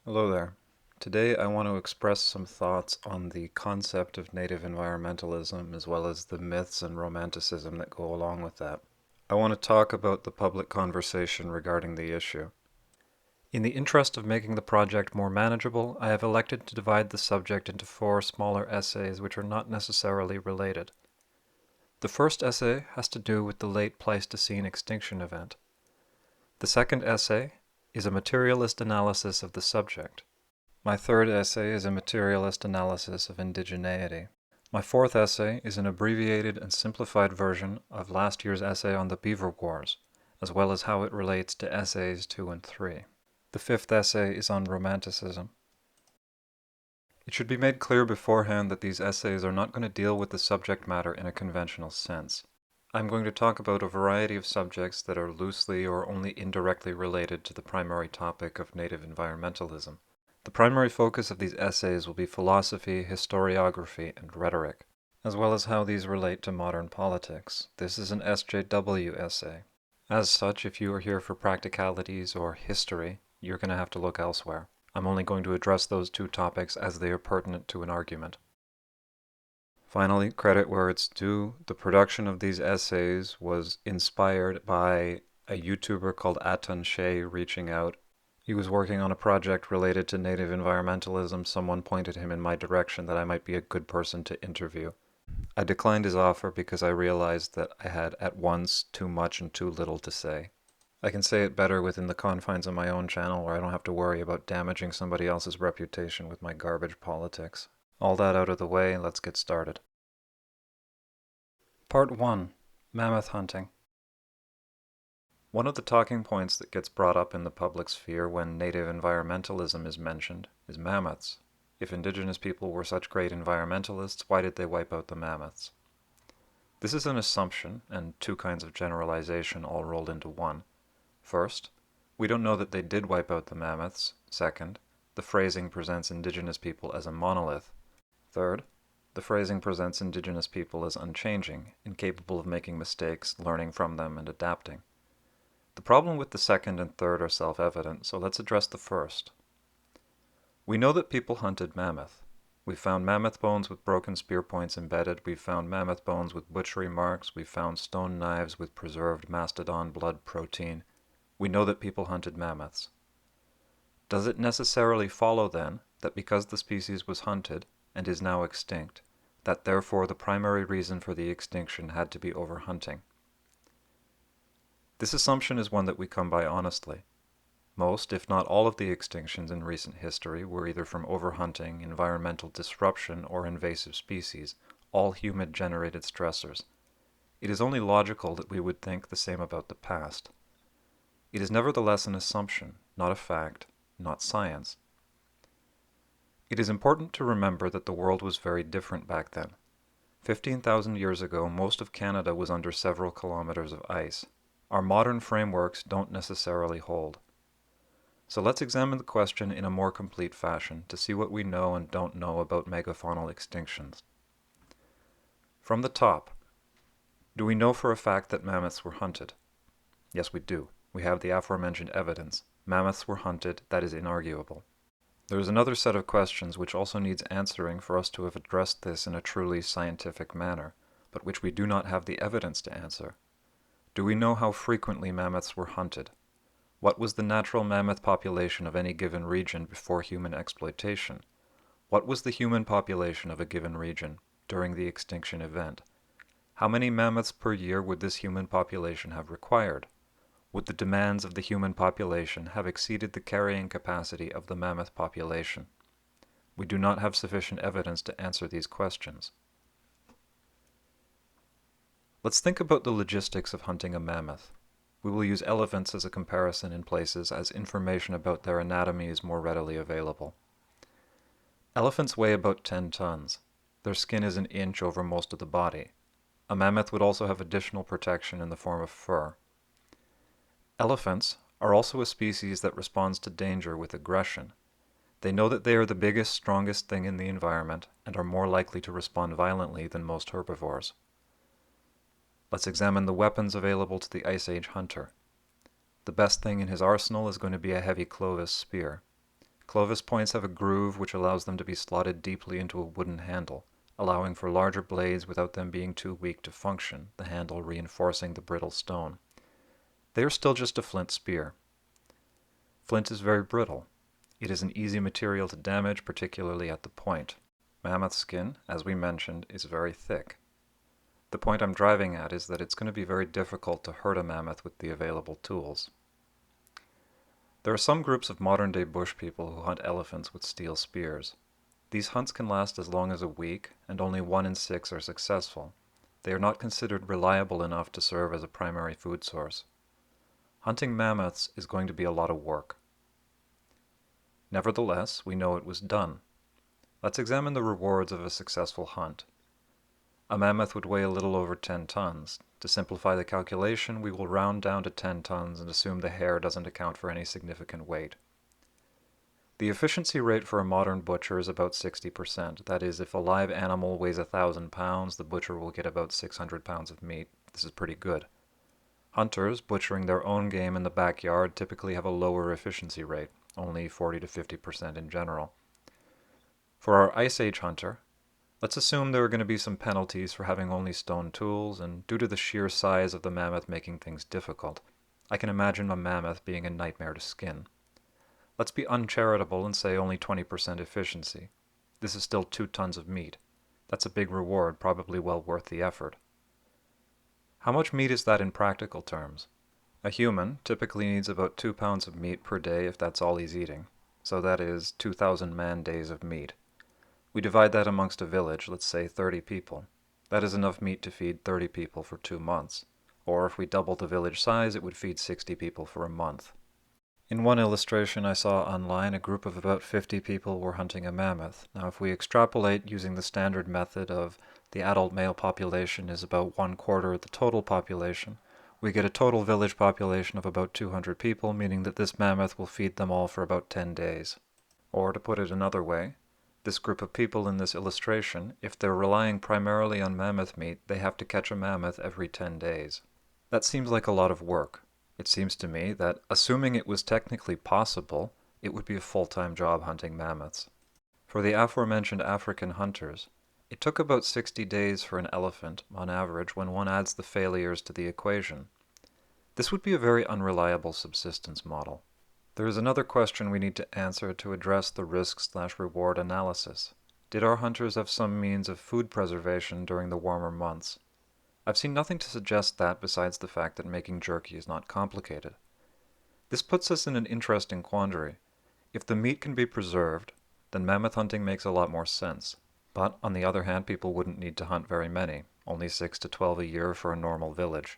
Hello there. Today I want to express some thoughts on the concept of native environmentalism as well as the myths and romanticism that go along with that. I want to talk about the public conversation regarding the issue. In the interest of making the project more manageable, I have elected to divide the subject into 4 smaller essays which are not necessarily related. The first essay has to do with the late Pleistocene extinction event. The second essay is a materialist analysis of the subject. My third essay is a materialist analysis of indigeneity. My fourth essay is an abbreviated and simplified version of last year's essay on the Beaver Wars, as well as how it relates to essays 2 and 3. The fifth essay is on romanticism. It should be made clear beforehand that these essays are not going to deal with the subject matter in a conventional sense. I'm going to talk about a variety of subjects that are loosely or only indirectly related to the primary topic of native environmentalism. The primary focus of these essays will be philosophy, historiography, and rhetoric, as well as how these relate to modern politics. This is an SJW essay. As such, if you are here for practicalities or history, you're going to have to look elsewhere. I'm only going to address those two topics as they are pertinent to an argument. Finally, credit where it's due, the production of these essays was inspired by a YouTuber called Atan Shea reaching out. He was working on a project related to native environmentalism. Someone pointed him in my direction that I might be a good person to interview. I declined his offer because I realized that I had at once too much and too little to say. I can say it better within the confines of my own channel where I don't have to worry about damaging somebody else's reputation with my garbage politics. All that out of the way, let's get started. Part 1. Mammoth Hunting. One of the talking points that gets brought up in the public sphere when native environmentalism is mentioned is mammoths. If indigenous people were such great environmentalists, why did they wipe out the mammoths? This is an assumption, and two kinds of generalization all rolled into one. First, we don't know that they did wipe out the mammoths. Second, the phrasing presents indigenous people as a monolith. Third, the phrasing presents indigenous people as unchanging, incapable of making mistakes, learning from them, and adapting. The problem with the second and third are self-evident, so let's address the first. We know that people hunted mammoth. We've found mammoth bones with broken spear points embedded, we've found mammoth bones with butchery marks, we've found stone knives with preserved mastodon blood protein. We know that people hunted mammoths. Does it necessarily follow, then, that because the species was hunted, and is now extinct, that therefore the primary reason for the extinction had to be overhunting? This assumption is one that we come by honestly. Most, if not all of the extinctions in recent history were either from overhunting, environmental disruption, or invasive species, all human-generated stressors. It is only logical that we would think the same about the past. It is nevertheless an assumption, not a fact, not science. It is important to remember that the world was very different back then. 15,000 years ago, most of Canada was under several kilometers of ice. Our modern frameworks don't necessarily hold. So let's examine the question in a more complete fashion to see what we know and don't know about megafaunal extinctions. From the top, do we know for a fact that mammoths were hunted? Yes, we do. We have the aforementioned evidence. Mammoths were hunted, that is inarguable. There is another set of questions which also needs answering for us to have addressed this in a truly scientific manner, but which we do not have the evidence to answer. Do we know how frequently mammoths were hunted? What was the natural mammoth population of any given region before human exploitation? What was the human population of a given region during the extinction event? How many mammoths per year would this human population have required? Would the demands of the human population have exceeded the carrying capacity of the mammoth population? We do not have sufficient evidence to answer these questions. Let's think about the logistics of hunting a mammoth. We will use elephants as a comparison in places as information about their anatomy is more readily available. Elephants weigh about 10 tons. Their skin is an inch over most of the body. A mammoth would also have additional protection in the form of fur. Elephants are also a species that responds to danger with aggression. They know that they are the biggest, strongest thing in the environment and are more likely to respond violently than most herbivores. Let's examine the weapons available to the Ice Age hunter. The best thing in his arsenal is going to be a heavy Clovis spear. Clovis points have a groove which allows them to be slotted deeply into a wooden handle, allowing for larger blades without them being too weak to function, the handle reinforcing the brittle stone. They are still just a flint spear. Flint is very brittle. It is an easy material to damage, particularly at the point. Mammoth skin, as we mentioned, is very thick. The point I'm driving at is that it's going to be very difficult to hurt a mammoth with the available tools. There are some groups of modern-day bush people who hunt elephants with steel spears. These hunts can last as long as a week, and only 1 in 6 are successful. They are not considered reliable enough to serve as a primary food source. Hunting mammoths is going to be a lot of work. Nevertheless, we know it was done. Let's examine the rewards of a successful hunt. A mammoth would weigh a little over 10 tons. To simplify the calculation, we will round down to 10 tons and assume the hair doesn't account for any significant weight. The efficiency rate for a modern butcher is about 60%. That is, if a live animal weighs 1,000 pounds, the butcher will get about 600 pounds of meat. This is pretty good. Hunters, butchering their own game in the backyard, typically have a lower efficiency rate, only 40 to 50% in general. For our Ice Age hunter, let's assume there are going to be some penalties for having only stone tools, and due to the sheer size of the mammoth making things difficult, I can imagine a mammoth being a nightmare to skin. Let's be uncharitable and say only 20% efficiency. This is still 2 tons of meat. That's a big reward, probably well worth the effort. How much meat is that in practical terms? A human typically needs about 2 pounds of meat per day if that's all he's eating. So that is 2,000 man-days of meat. We divide that amongst a village, let's say 30 people. That is enough meat to feed 30 people for 2 months. Or if we double the village size, it would feed 60 people for a month. In one illustration I saw online, a group of about 50 people were hunting a mammoth. Now if we extrapolate using the standard method of the adult male population is about 1/4 of the total population, we get a total village population of about 200 people, meaning that this mammoth will feed them all for about 10 days. Or to put it another way, this group of people in this illustration, if they're relying primarily on mammoth meat, they have to catch a mammoth every 10 days. That seems like a lot of work. It seems to me that, assuming it was technically possible, it would be a full-time job hunting mammoths. For the aforementioned African hunters, it took about 60 days for an elephant, on average, when one adds the failures to the equation. This would be a very unreliable subsistence model. There is another question we need to answer to address the risk/reward analysis. Did our hunters have some means of food preservation during the warmer months? I've seen nothing to suggest that besides the fact that making jerky is not complicated. This puts us in an interesting quandary. If the meat can be preserved, then mammoth hunting makes a lot more sense. But, on the other hand, people wouldn't need to hunt very many, only 6 to 12 a year for a normal village.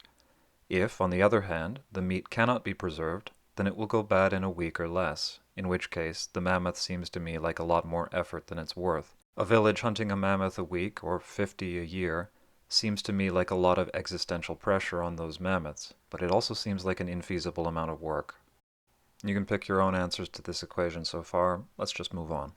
If, on the other hand, the meat cannot be preserved, then it will go bad in a week or less, in which case the mammoth seems to me like a lot more effort than it's worth. A village hunting a mammoth a week, or 50 a year, seems to me like a lot of existential pressure on those mammoths, but it also seems like an infeasible amount of work. You can pick your own answers to this equation so far. Let's just move on.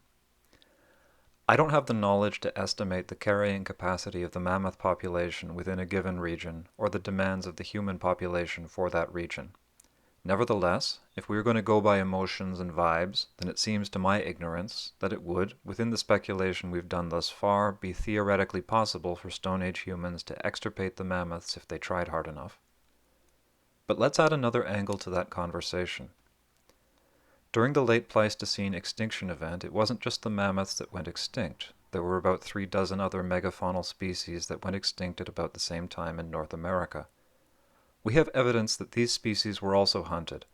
I don't have the knowledge to estimate the carrying capacity of the mammoth population within a given region or the demands of the human population for that region. Nevertheless, if we are going to go by emotions and vibes, then it seems to my ignorance that it would, within the speculation we've done thus far, be theoretically possible for Stone Age humans to extirpate the mammoths if they tried hard enough. But let's add another angle to that conversation. During the late Pleistocene extinction event, it wasn't just the mammoths that went extinct. There were about 36 other megafaunal species that went extinct at about the same time in North America. We have evidence that these species were also hunted.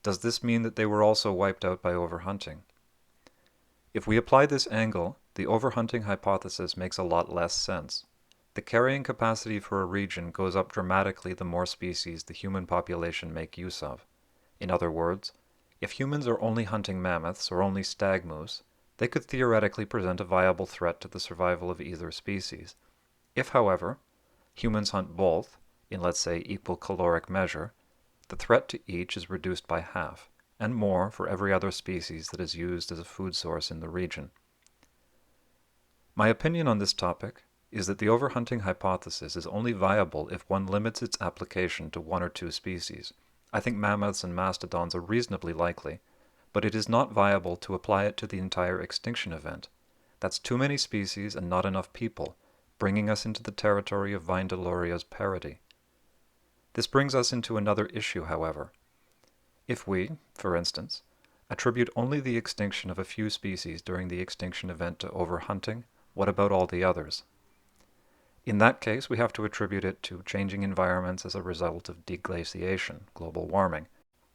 Does this mean that they were also wiped out by overhunting? If we apply this angle, the overhunting hypothesis makes a lot less sense. The carrying capacity for a region goes up dramatically the more species the human population make use of. In other words, if humans are only hunting mammoths or only stag moose, they could theoretically present a viable threat to the survival of either species. If, however, humans hunt both, in let's say equal caloric measure, the threat to each is reduced by half, and more for every other species that is used as a food source in the region. My opinion on this topic is that the overhunting hypothesis is only viable if one limits its application to 1 or 2 species. I think mammoths and mastodons are reasonably likely, but it is not viable to apply it to the entire extinction event. That's too many species and not enough people, bringing us into the territory of Vine Deloria's parody. This brings us into another issue, however. If we, for instance, attribute only the extinction of a few species during the extinction event to overhunting, what about all the others? In that case, we have to attribute it to changing environments as a result of deglaciation, global warming.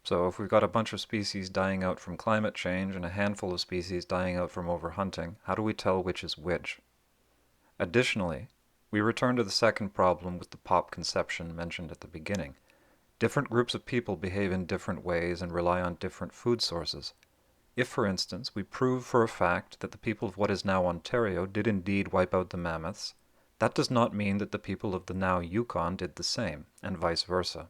So if we've got a bunch of species dying out from climate change and a handful of species dying out from overhunting, how do we tell which is which? Additionally, we return to the second problem with the pop conception mentioned at the beginning. Different groups of people behave in different ways and rely on different food sources. If, for instance, we prove for a fact that the people of what is now Ontario did indeed wipe out the mammoths, that does not mean that the people of the now Yukon did the same, and vice versa.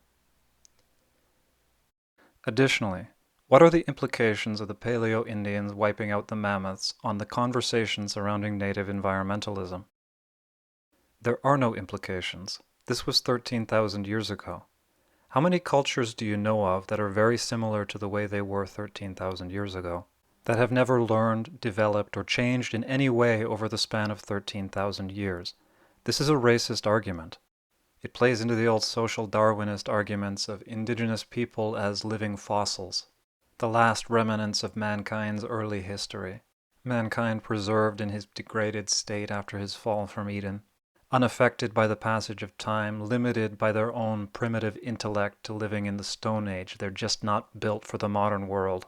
Additionally, what are the implications of the Paleo-Indians wiping out the mammoths on the conversation surrounding native environmentalism? There are no implications. This was 13,000 years ago. How many cultures do you know of that are very similar to the way they were 13,000 years ago, that have never learned, developed, or changed in any way over the span of 13,000 years? This is a racist argument. It plays into the old social Darwinist arguments of indigenous people as living fossils, the last remnants of mankind's early history, mankind preserved in his degraded state after his fall from Eden, unaffected by the passage of time, limited by their own primitive intellect to living in the Stone Age. They're just not built for the modern world.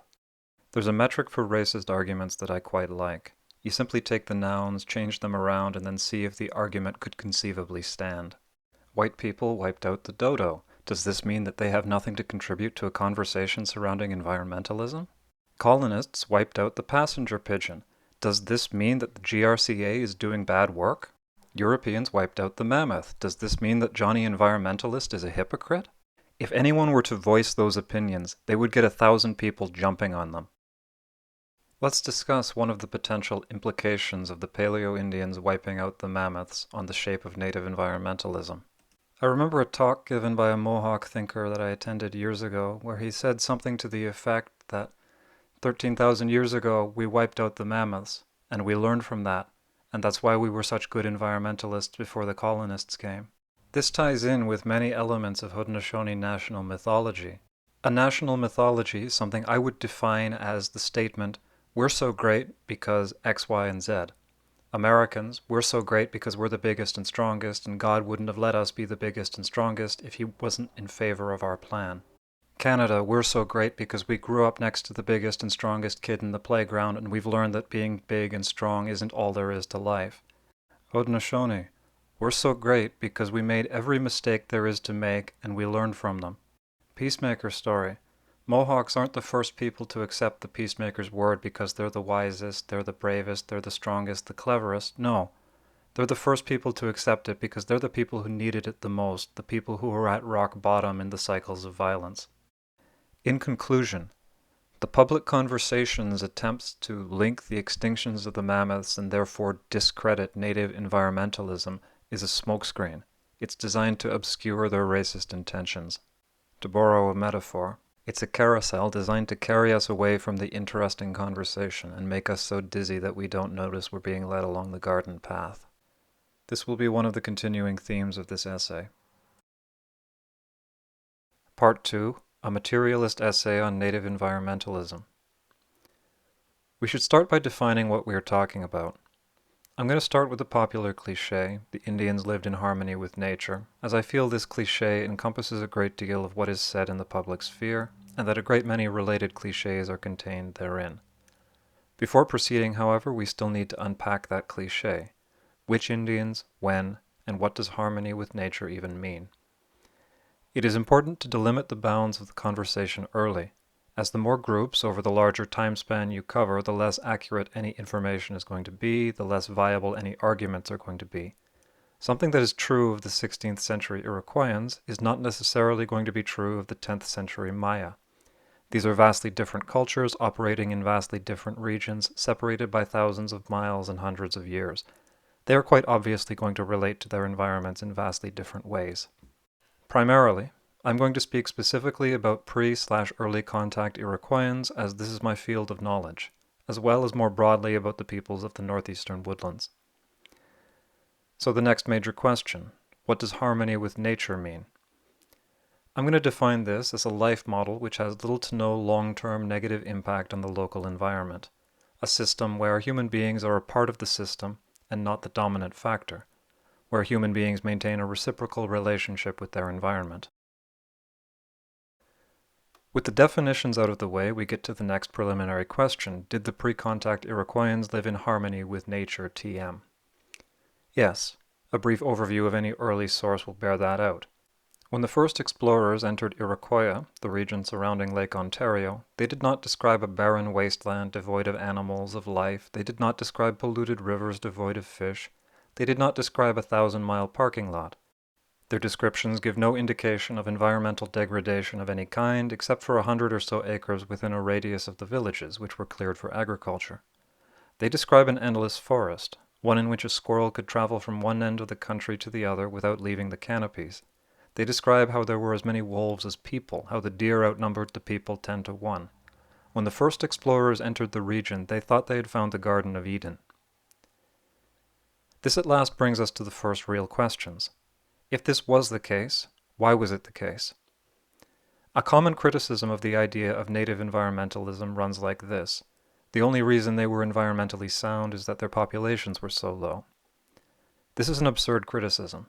There's a metric for racist arguments that I quite like. You simply take the nouns, change them around, and then see if the argument could conceivably stand. White people wiped out the dodo. Does this mean that they have nothing to contribute to a conversation surrounding environmentalism? Colonists wiped out the passenger pigeon. Does this mean that the GRCA is doing bad work? Europeans wiped out the mammoth. Does this mean that Johnny Environmentalist is a hypocrite? If anyone were to voice those opinions, they would get 1,000 people jumping on them. Let's discuss one of the potential implications of the Paleo-Indians wiping out the mammoths on the shape of native environmentalism. I remember a talk given by a Mohawk thinker that I attended years ago where he said something to the effect that 13,000 years ago we wiped out the mammoths, and we learned from that, and that's why we were such good environmentalists before the colonists came. This ties in with many elements of Haudenosaunee national mythology. A national mythology is something I would define as the statement, we're so great because X, Y, and Z. Americans, we're so great because we're the biggest and strongest, and God wouldn't have let us be the biggest and strongest if he wasn't in favor of our plan. Canada, we're so great because we grew up next to the biggest and strongest kid in the playground, and we've learned that being big and strong isn't all there is to life. Haudenosaunee, we're so great because we made every mistake there is to make, and we learned from them. Peacemaker story. Mohawks aren't the first people to accept the peacemaker's word because they're the wisest, they're the bravest, they're the strongest, the cleverest. No. They're the first people to accept it because they're the people who needed it the most, the people who were at rock bottom in the cycles of violence. In conclusion, the public conversation's attempts to link the extinctions of the mammoths and therefore discredit native environmentalism is a smokescreen. It's designed to obscure their racist intentions. To borrow a metaphor, it's a carousel designed to carry us away from the interesting conversation and make us so dizzy that we don't notice we're being led along the garden path. This will be one of the continuing themes of this essay. Part 2, a materialist essay on native environmentalism. We should start by defining what we are talking about. I'm going to start with the popular cliché, the Indians lived in harmony with nature, as I feel this cliché encompasses a great deal of what is said in the public sphere, and that a great many related clichés are contained therein. Before proceeding, however, we still need to unpack that cliché. Which Indians, when, and what does harmony with nature even mean? It is important to delimit the bounds of the conversation early, as the more groups over the larger time span you cover, the less accurate any information is going to be, the less viable any arguments are going to be. Something that is true of the 16th century Iroquoians is not necessarily going to be true of the 10th century Maya. These are vastly different cultures operating in vastly different regions, separated by thousands of miles and hundreds of years. They are quite obviously going to relate to their environments in vastly different ways. Primarily, I'm going to speak specifically about pre/early contact Iroquoians, as this is my field of knowledge, as well as more broadly about the peoples of the northeastern woodlands. So the next major question, what does harmony with nature mean? I'm going to define this as a life model which has little to no long-term negative impact on the local environment, a system where human beings are a part of the system and not the dominant factor, where human beings maintain a reciprocal relationship with their environment. With the definitions out of the way, we get to the next preliminary question. Did the pre-contact Iroquoians live in harmony with nature, TM? Yes, a brief overview of any early source will bear that out. When the first explorers entered Iroquois, the region surrounding Lake Ontario, they did not describe a barren wasteland devoid of animals, of life. They did not describe polluted rivers devoid of fish. They did not describe a 1,000-mile parking lot. Their descriptions give no indication of environmental degradation of any kind, except for 100 or so acres within a radius of the villages, which were cleared for agriculture. They describe an endless forest, one in which a squirrel could travel from one end of the country to the other without leaving the canopies. They describe how there were as many wolves as people, how the deer outnumbered the people 10 to 1. When the first explorers entered the region, they thought they had found the Garden of Eden. This at last brings us to the first real questions. If this was the case, why was it the case? A common criticism of the idea of native environmentalism runs like this. The only reason they were environmentally sound is that their populations were so low. This is an absurd criticism.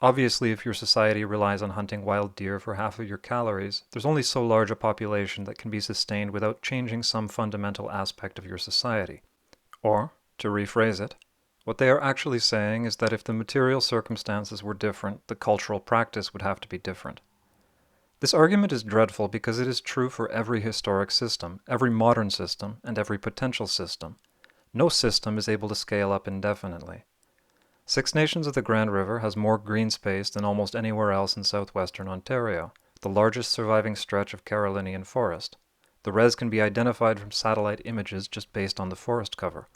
Obviously, if your society relies on hunting wild deer for half of your calories, there's only so large a population that can be sustained without changing some fundamental aspect of your society. Or, to rephrase it, what they are actually saying is that if the material circumstances were different, the cultural practice would have to be different. This argument is dreadful because it is true for every historic system, every modern system, and every potential system. No system is able to scale up indefinitely. Six Nations of the Grand River has more green space than almost anywhere else in southwestern Ontario, the largest surviving stretch of Carolinian forest. The res can be identified from satellite images just based on the forest cover.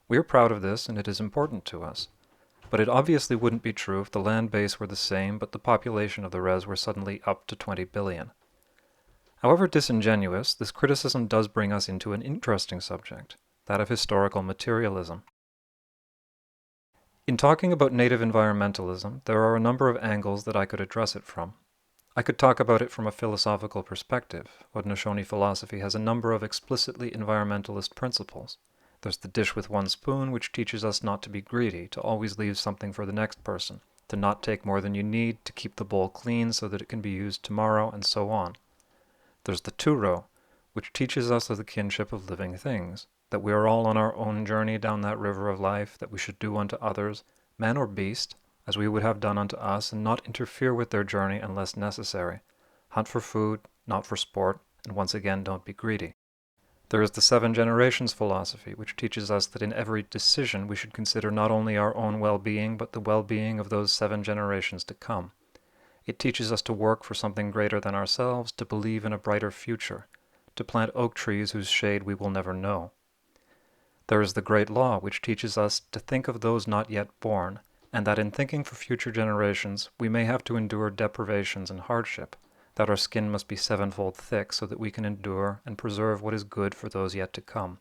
We are proud of this and it is important to us. But it obviously wouldn't be true if the land base were the same but the population of the res were suddenly up to 20 billion. However disingenuous, this criticism does bring us into an interesting subject, that of historical materialism. In talking about native environmentalism, there are a number of angles that I could address it from. I could talk about it from a philosophical perspective. Haudenosaunee philosophy has a number of explicitly environmentalist principles. There's the dish with one spoon, which teaches us not to be greedy, to always leave something for the next person, to not take more than you need, to keep the bowl clean so that it can be used tomorrow, and so on. There's the two-row, which teaches us of the kinship of living things, that we are all on our own journey down that river of life, that we should do unto others, man or beast, as we would have done unto us, and not interfere with their journey unless necessary. Hunt for food, not for sport, and once again don't be greedy. There is the 7 generations philosophy, which teaches us that in every decision we should consider not only our own well-being, but the well-being of those 7 generations to come. It teaches us to work for something greater than ourselves, to believe in a brighter future, to plant oak trees whose shade we will never know. There is the Great Law, which teaches us to think of those not yet born, and that in thinking for future generations we may have to endure deprivations and hardship, that our skin must be 7-fold thick so that we can endure and preserve what is good for those yet to come.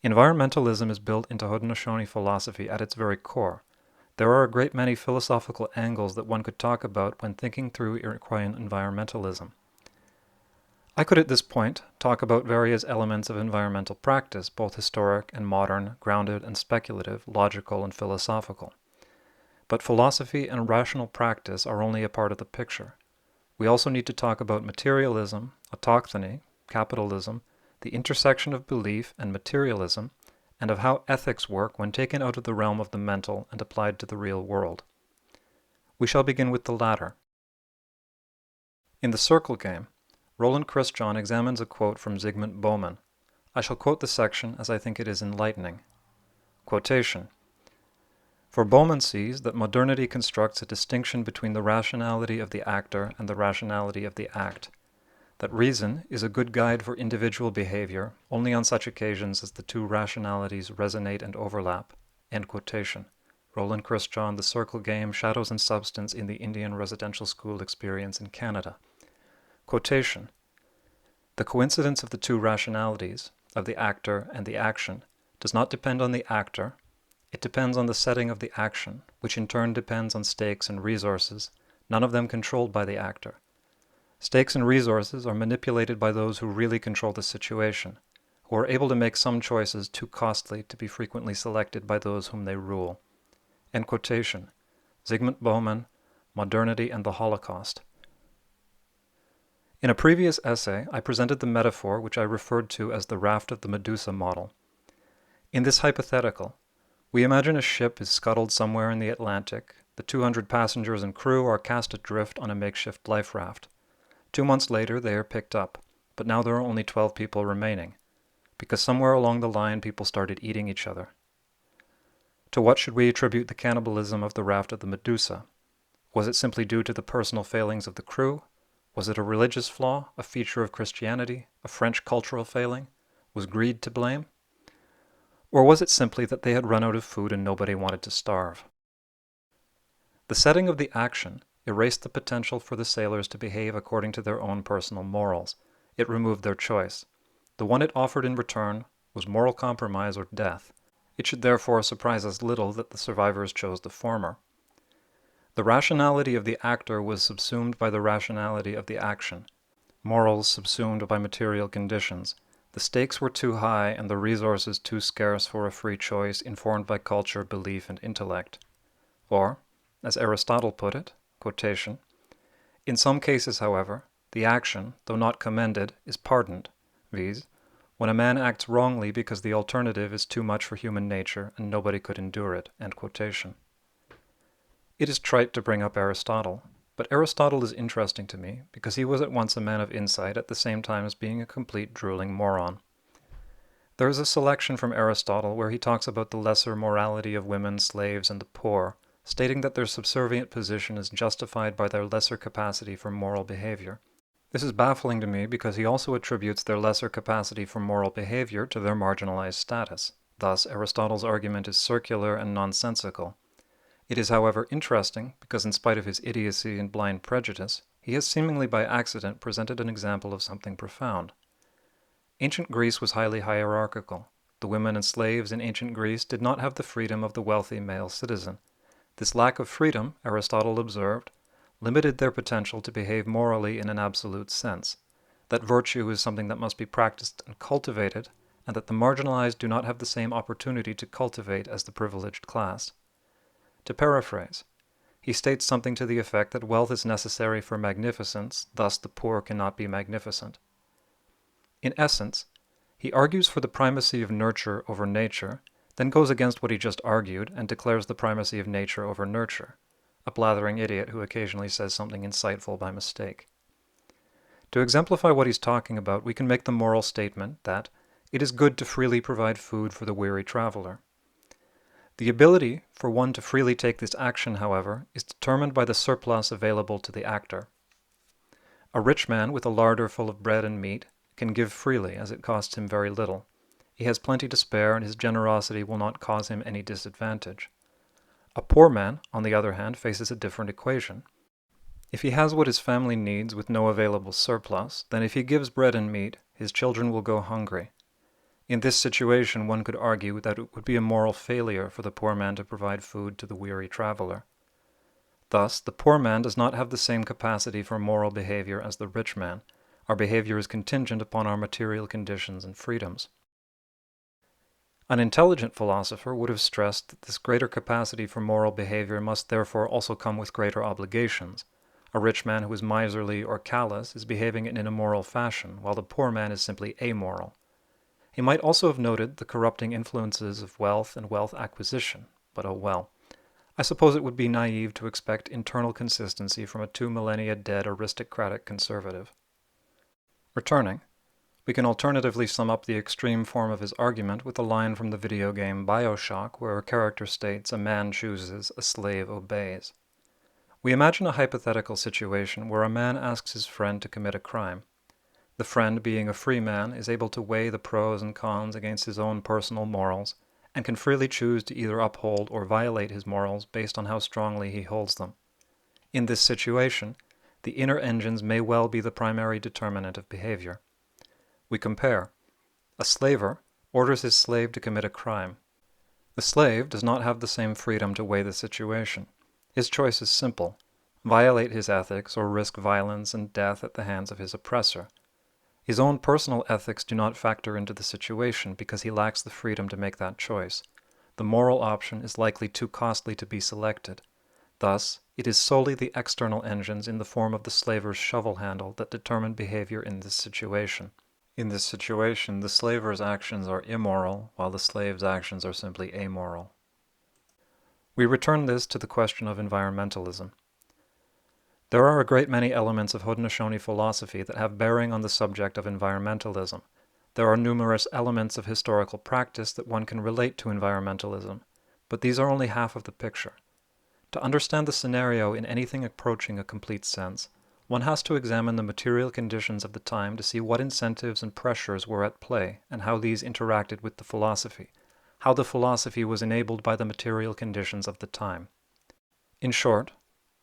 Environmentalism is built into Haudenosaunee philosophy at its very core. There are a great many philosophical angles that one could talk about when thinking through Iroquoian environmentalism. I could at this point talk about various elements of environmental practice, both historic and modern, grounded and speculative, logical and philosophical. But philosophy and rational practice are only a part of the picture. We also need to talk about materialism, autochthony, capitalism, the intersection of belief and materialism, and of how ethics work when taken out of the realm of the mental and applied to the real world. We shall begin with the latter. In the circle game, Roland Christian examines a quote from Zygmunt Bauman. I shall quote the section as I think it is enlightening. Quotation. For Bauman sees that modernity constructs a distinction between the rationality of the actor and the rationality of the act, that reason is a good guide for individual behavior only on such occasions as the two rationalities resonate and overlap. End quotation. Roland Christian, The Circle Game, Shadows and Substance in the Indian Residential School Experience in Canada. Quotation. The coincidence of the two rationalities, of the actor and the action, does not depend on the actor. It depends on the setting of the action, which in turn depends on stakes and resources, none of them controlled by the actor. Stakes and resources are manipulated by those who really control the situation, who are able to make some choices too costly to be frequently selected by those whom they rule. End quotation. Zygmunt Bauman, Modernity and the Holocaust. In a previous essay, I presented the metaphor which I referred to as the raft of the Medusa model. In this hypothetical, we imagine a ship is scuttled somewhere in the Atlantic, the 200 passengers and crew are cast adrift on a makeshift life raft. 2 months later, they are picked up, but now there are only 12 people remaining, because somewhere along the line people started eating each other. To what should we attribute the cannibalism of the raft of the Medusa? Was it simply due to the personal failings of the crew? Was it a religious flaw, a feature of Christianity, a French cultural failing? Was greed to blame? Or was it simply that they had run out of food and nobody wanted to starve? The setting of the action erased the potential for the sailors to behave according to their own personal morals. It removed their choice. The one it offered in return was moral compromise or death. It should therefore surprise us little that the survivors chose the former. The rationality of the actor was subsumed by the rationality of the action. Morals subsumed by material conditions. The stakes were too high and the resources too scarce for a free choice informed by culture, belief, and intellect. Or, as Aristotle put it, quotation, in some cases, however, the action, though not commended, is pardoned, viz., when a man acts wrongly because the alternative is too much for human nature and nobody could endure it, end quotation. It is trite to bring up Aristotle, but Aristotle is interesting to me because he was at once a man of insight at the same time as being a complete drooling moron. There is a selection from Aristotle where he talks about the lesser morality of women, slaves, and the poor, stating that their subservient position is justified by their lesser capacity for moral behavior. This is baffling to me because he also attributes their lesser capacity for moral behavior to their marginalized status. Thus, Aristotle's argument is circular and nonsensical. It is, however, interesting because in spite of his idiocy and blind prejudice, he has seemingly by accident presented an example of something profound. Ancient Greece was highly hierarchical. The women and slaves in ancient Greece did not have the freedom of the wealthy male citizen. This lack of freedom, Aristotle observed, limited their potential to behave morally in an absolute sense, that virtue is something that must be practiced and cultivated, and that the marginalized do not have the same opportunity to cultivate as the privileged class. To paraphrase, he states something to the effect that wealth is necessary for magnificence, thus the poor cannot be magnificent. In essence, he argues for the primacy of nurture over nature, then goes against what he just argued and declares the primacy of nature over nurture, a blathering idiot who occasionally says something insightful by mistake. To exemplify what he's talking about, we can make the moral statement that it is good to freely provide food for the weary traveler. The ability for one to freely take this action, however, is determined by the surplus available to the actor. A rich man with a larder full of bread and meat can give freely, as it costs him very little. He has plenty to spare, and his generosity will not cause him any disadvantage. A poor man, on the other hand, faces a different equation. If he has what his family needs with no available surplus, then if he gives bread and meat, his children will go hungry. In this situation, one could argue that it would be a moral failure for the poor man to provide food to the weary traveler. Thus, the poor man does not have the same capacity for moral behavior as the rich man. Our behavior is contingent upon our material conditions and freedoms. An intelligent philosopher would have stressed that this greater capacity for moral behavior must therefore also come with greater obligations. A rich man who is miserly or callous is behaving in an immoral fashion, while the poor man is simply amoral. He might also have noted the corrupting influences of wealth and wealth acquisition, but oh well. I suppose it would be naive to expect internal consistency from a 2 millennia dead aristocratic conservative. Returning, we can alternatively sum up the extreme form of his argument with a line from the video game BioShock where a character states, "A man chooses, a slave obeys." We imagine a hypothetical situation where a man asks his friend to commit a crime. The friend, being a free man, is able to weigh the pros and cons against his own personal morals and can freely choose to either uphold or violate his morals based on how strongly he holds them. In this situation, the inner engines may well be the primary determinant of behavior. We compare. A slaver orders his slave to commit a crime. The slave does not have the same freedom to weigh the situation. His choice is simple: violate his ethics or risk violence and death at the hands of his oppressor. His own personal ethics do not factor into the situation because he lacks the freedom to make that choice. The moral option is likely too costly to be selected. Thus, it is solely the external engines in the form of the slaver's shovel handle that determine behavior in this situation. In this situation, the slaver's actions are immoral, while the slave's actions are simply amoral. We return this to the question of environmentalism. There are a great many elements of Haudenosaunee philosophy that have bearing on the subject of environmentalism. There are numerous elements of historical practice that one can relate to environmentalism, but these are only half of the picture. To understand the scenario in anything approaching a complete sense, one has to examine the material conditions of the time to see what incentives and pressures were at play and how these interacted with the philosophy, how the philosophy was enabled by the material conditions of the time. In short,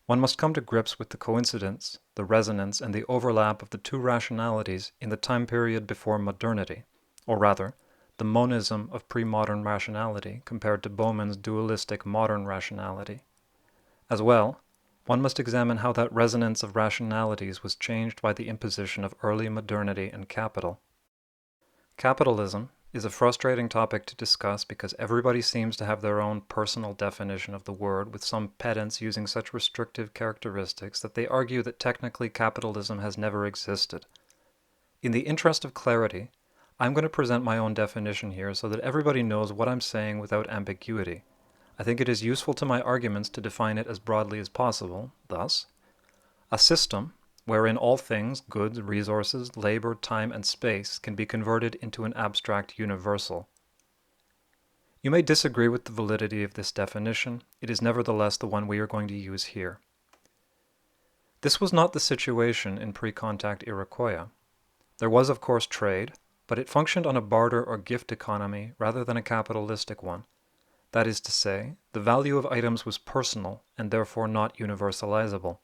one must come to grips with the coincidence, the resonance, and the overlap of the two rationalities in the time period before modernity, or rather, the monism of pre-modern rationality compared to Bowman's dualistic modern rationality. As well, one must examine how that resonance of rationalities was changed by the imposition of early modernity and capital. Capitalism is a frustrating topic to discuss because everybody seems to have their own personal definition of the word, with some pedants using such restrictive characteristics that they argue that technically capitalism has never existed. In the interest of clarity, I'm going to present my own definition here so that everybody knows what I'm saying without ambiguity. I think it is useful to my arguments to define it as broadly as possible. Thus, a system wherein all things, goods, resources, labor, time, and space can be converted into an abstract universal. You may disagree with the validity of this definition. It is nevertheless the one we are going to use here. This was not the situation in pre-contact Iroquois. There was, of course, trade, but it functioned on a barter or gift economy rather than a capitalistic one. That is to say, the value of items was personal and therefore not universalizable.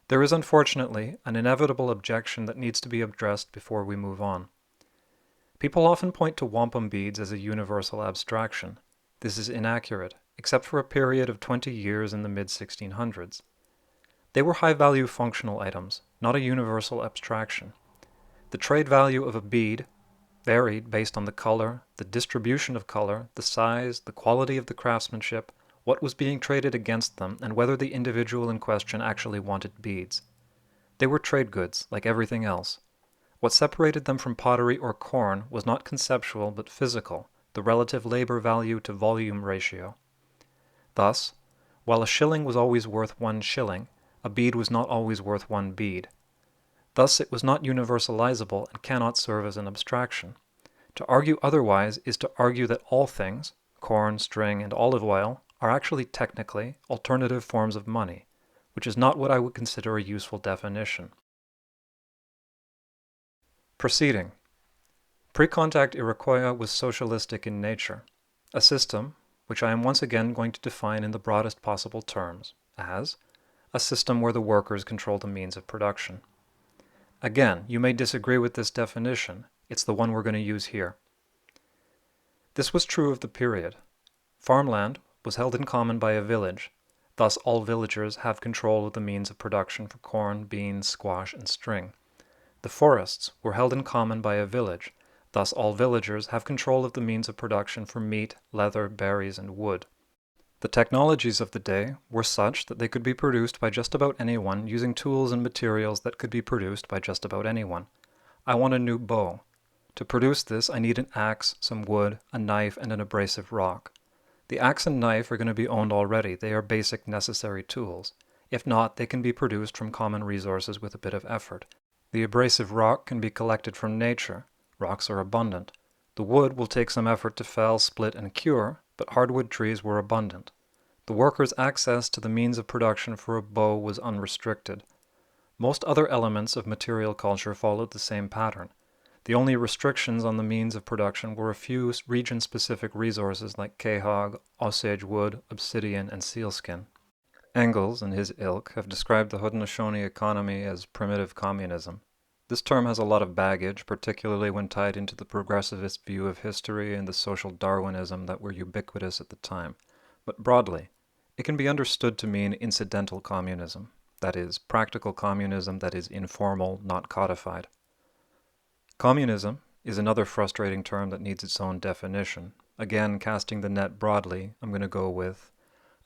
There is unfortunately an inevitable objection that needs to be addressed before we move on. People often point to wampum beads as a universal abstraction. This is inaccurate, except for a period of 20 years in the mid-1600s. They were high-value functional items, not a universal abstraction. The trade value of a bead varied based on the color, the distribution of color, the size, the quality of the craftsmanship, what was being traded against them, and whether the individual in question actually wanted beads. They were trade goods, like everything else. What separated them from pottery or corn was not conceptual but physical, the relative labor value to volume ratio. Thus, while a shilling was always worth 1 shilling, a bead was not always worth 1 bead. Thus it was not universalizable and cannot serve as an abstraction. To argue otherwise is to argue that all things, corn, string, and olive oil, are actually technically alternative forms of money, which is not what I would consider a useful definition. Proceeding. Pre-contact Iroquois was socialistic in nature, a system which I am once again going to define in the broadest possible terms as a system where the workers control the means of production. Again, you may disagree with this definition. It's the one we're going to use here. This was true of the period. Farmland was held in common by a village. Thus all villagers have control of the means of production for corn, beans, squash, and string. The forests were held in common by a village. Thus all villagers have control of the means of production for meat, leather, berries, and wood. The technologies of the day were such that they could be produced by just about anyone using tools and materials that could be produced by just about anyone. I want a new bow. To produce this, I need an axe, some wood, a knife, and an abrasive rock. The axe and knife are going to be owned already. They are basic necessary tools. If not, they can be produced from common resources with a bit of effort. The abrasive rock can be collected from nature. Rocks are abundant. The wood will take some effort to fell, split, and cure, but hardwood trees were abundant. The workers' access to the means of production for a bow was unrestricted. Most other elements of material culture followed the same pattern. The only restrictions on the means of production were a few region-specific resources like quahog, Osage wood, obsidian, and sealskin. Engels and his ilk have described the Haudenosaunee economy as primitive communism. This term has a lot of baggage, particularly when tied into the progressivist view of history and the social Darwinism that were ubiquitous at the time. But broadly, it can be understood to mean incidental communism, that is, practical communism that is informal, not codified. Communism is another frustrating term that needs its own definition. Again, casting the net broadly, I'm going to go with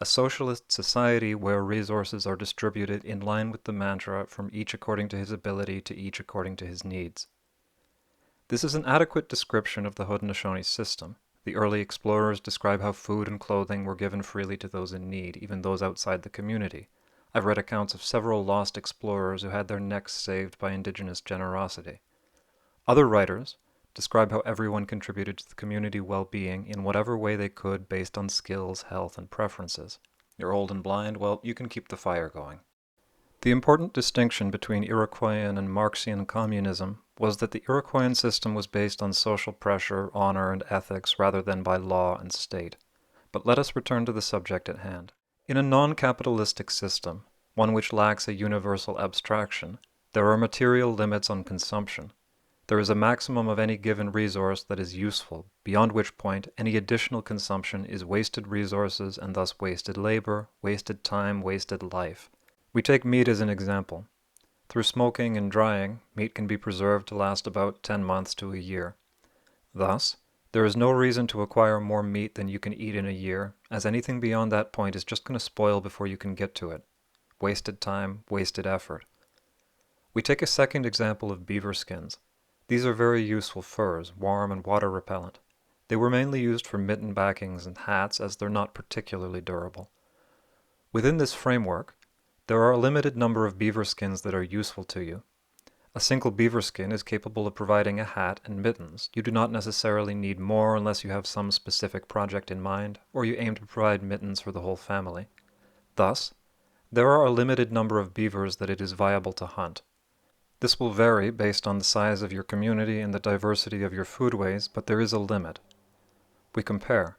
a socialist society where resources are distributed in line with the mantra from each according to his ability to each according to his needs. This is an adequate description of the Haudenosaunee system. The early explorers describe how food and clothing were given freely to those in need, even those outside the community. I've read accounts of several lost explorers who had their necks saved by indigenous generosity. Other writers describe how everyone contributed to the community well-being in whatever way they could based on skills, health, and preferences. You're old and blind? Well, you can keep the fire going. The important distinction between Iroquoian and Marxian communism was that the Iroquoian system was based on social pressure, honor, and ethics rather than by law and state. But let us return to the subject at hand. In a non-capitalistic system, one which lacks a universal abstraction, there are material limits on consumption. There is a maximum of any given resource that is useful, beyond which point any additional consumption is wasted resources and thus wasted labor, wasted time, wasted life. We take meat as an example. Through smoking and drying, meat can be preserved to last about 10 months to a year. Thus, there is no reason to acquire more meat than you can eat in a year, as anything beyond that point is just going to spoil before you can get to it. Wasted time, wasted effort. We take a second example of beaver skins. These are very useful furs, warm and water repellent. They were mainly used for mitten backings and hats as they're not particularly durable. Within this framework, there are a limited number of beaver skins that are useful to you. A single beaver skin is capable of providing a hat and mittens. You do not necessarily need more unless you have some specific project in mind, or you aim to provide mittens for the whole family. Thus, there are a limited number of beavers that it is viable to hunt. This will vary based on the size of your community and the diversity of your foodways, but there is a limit. We compare.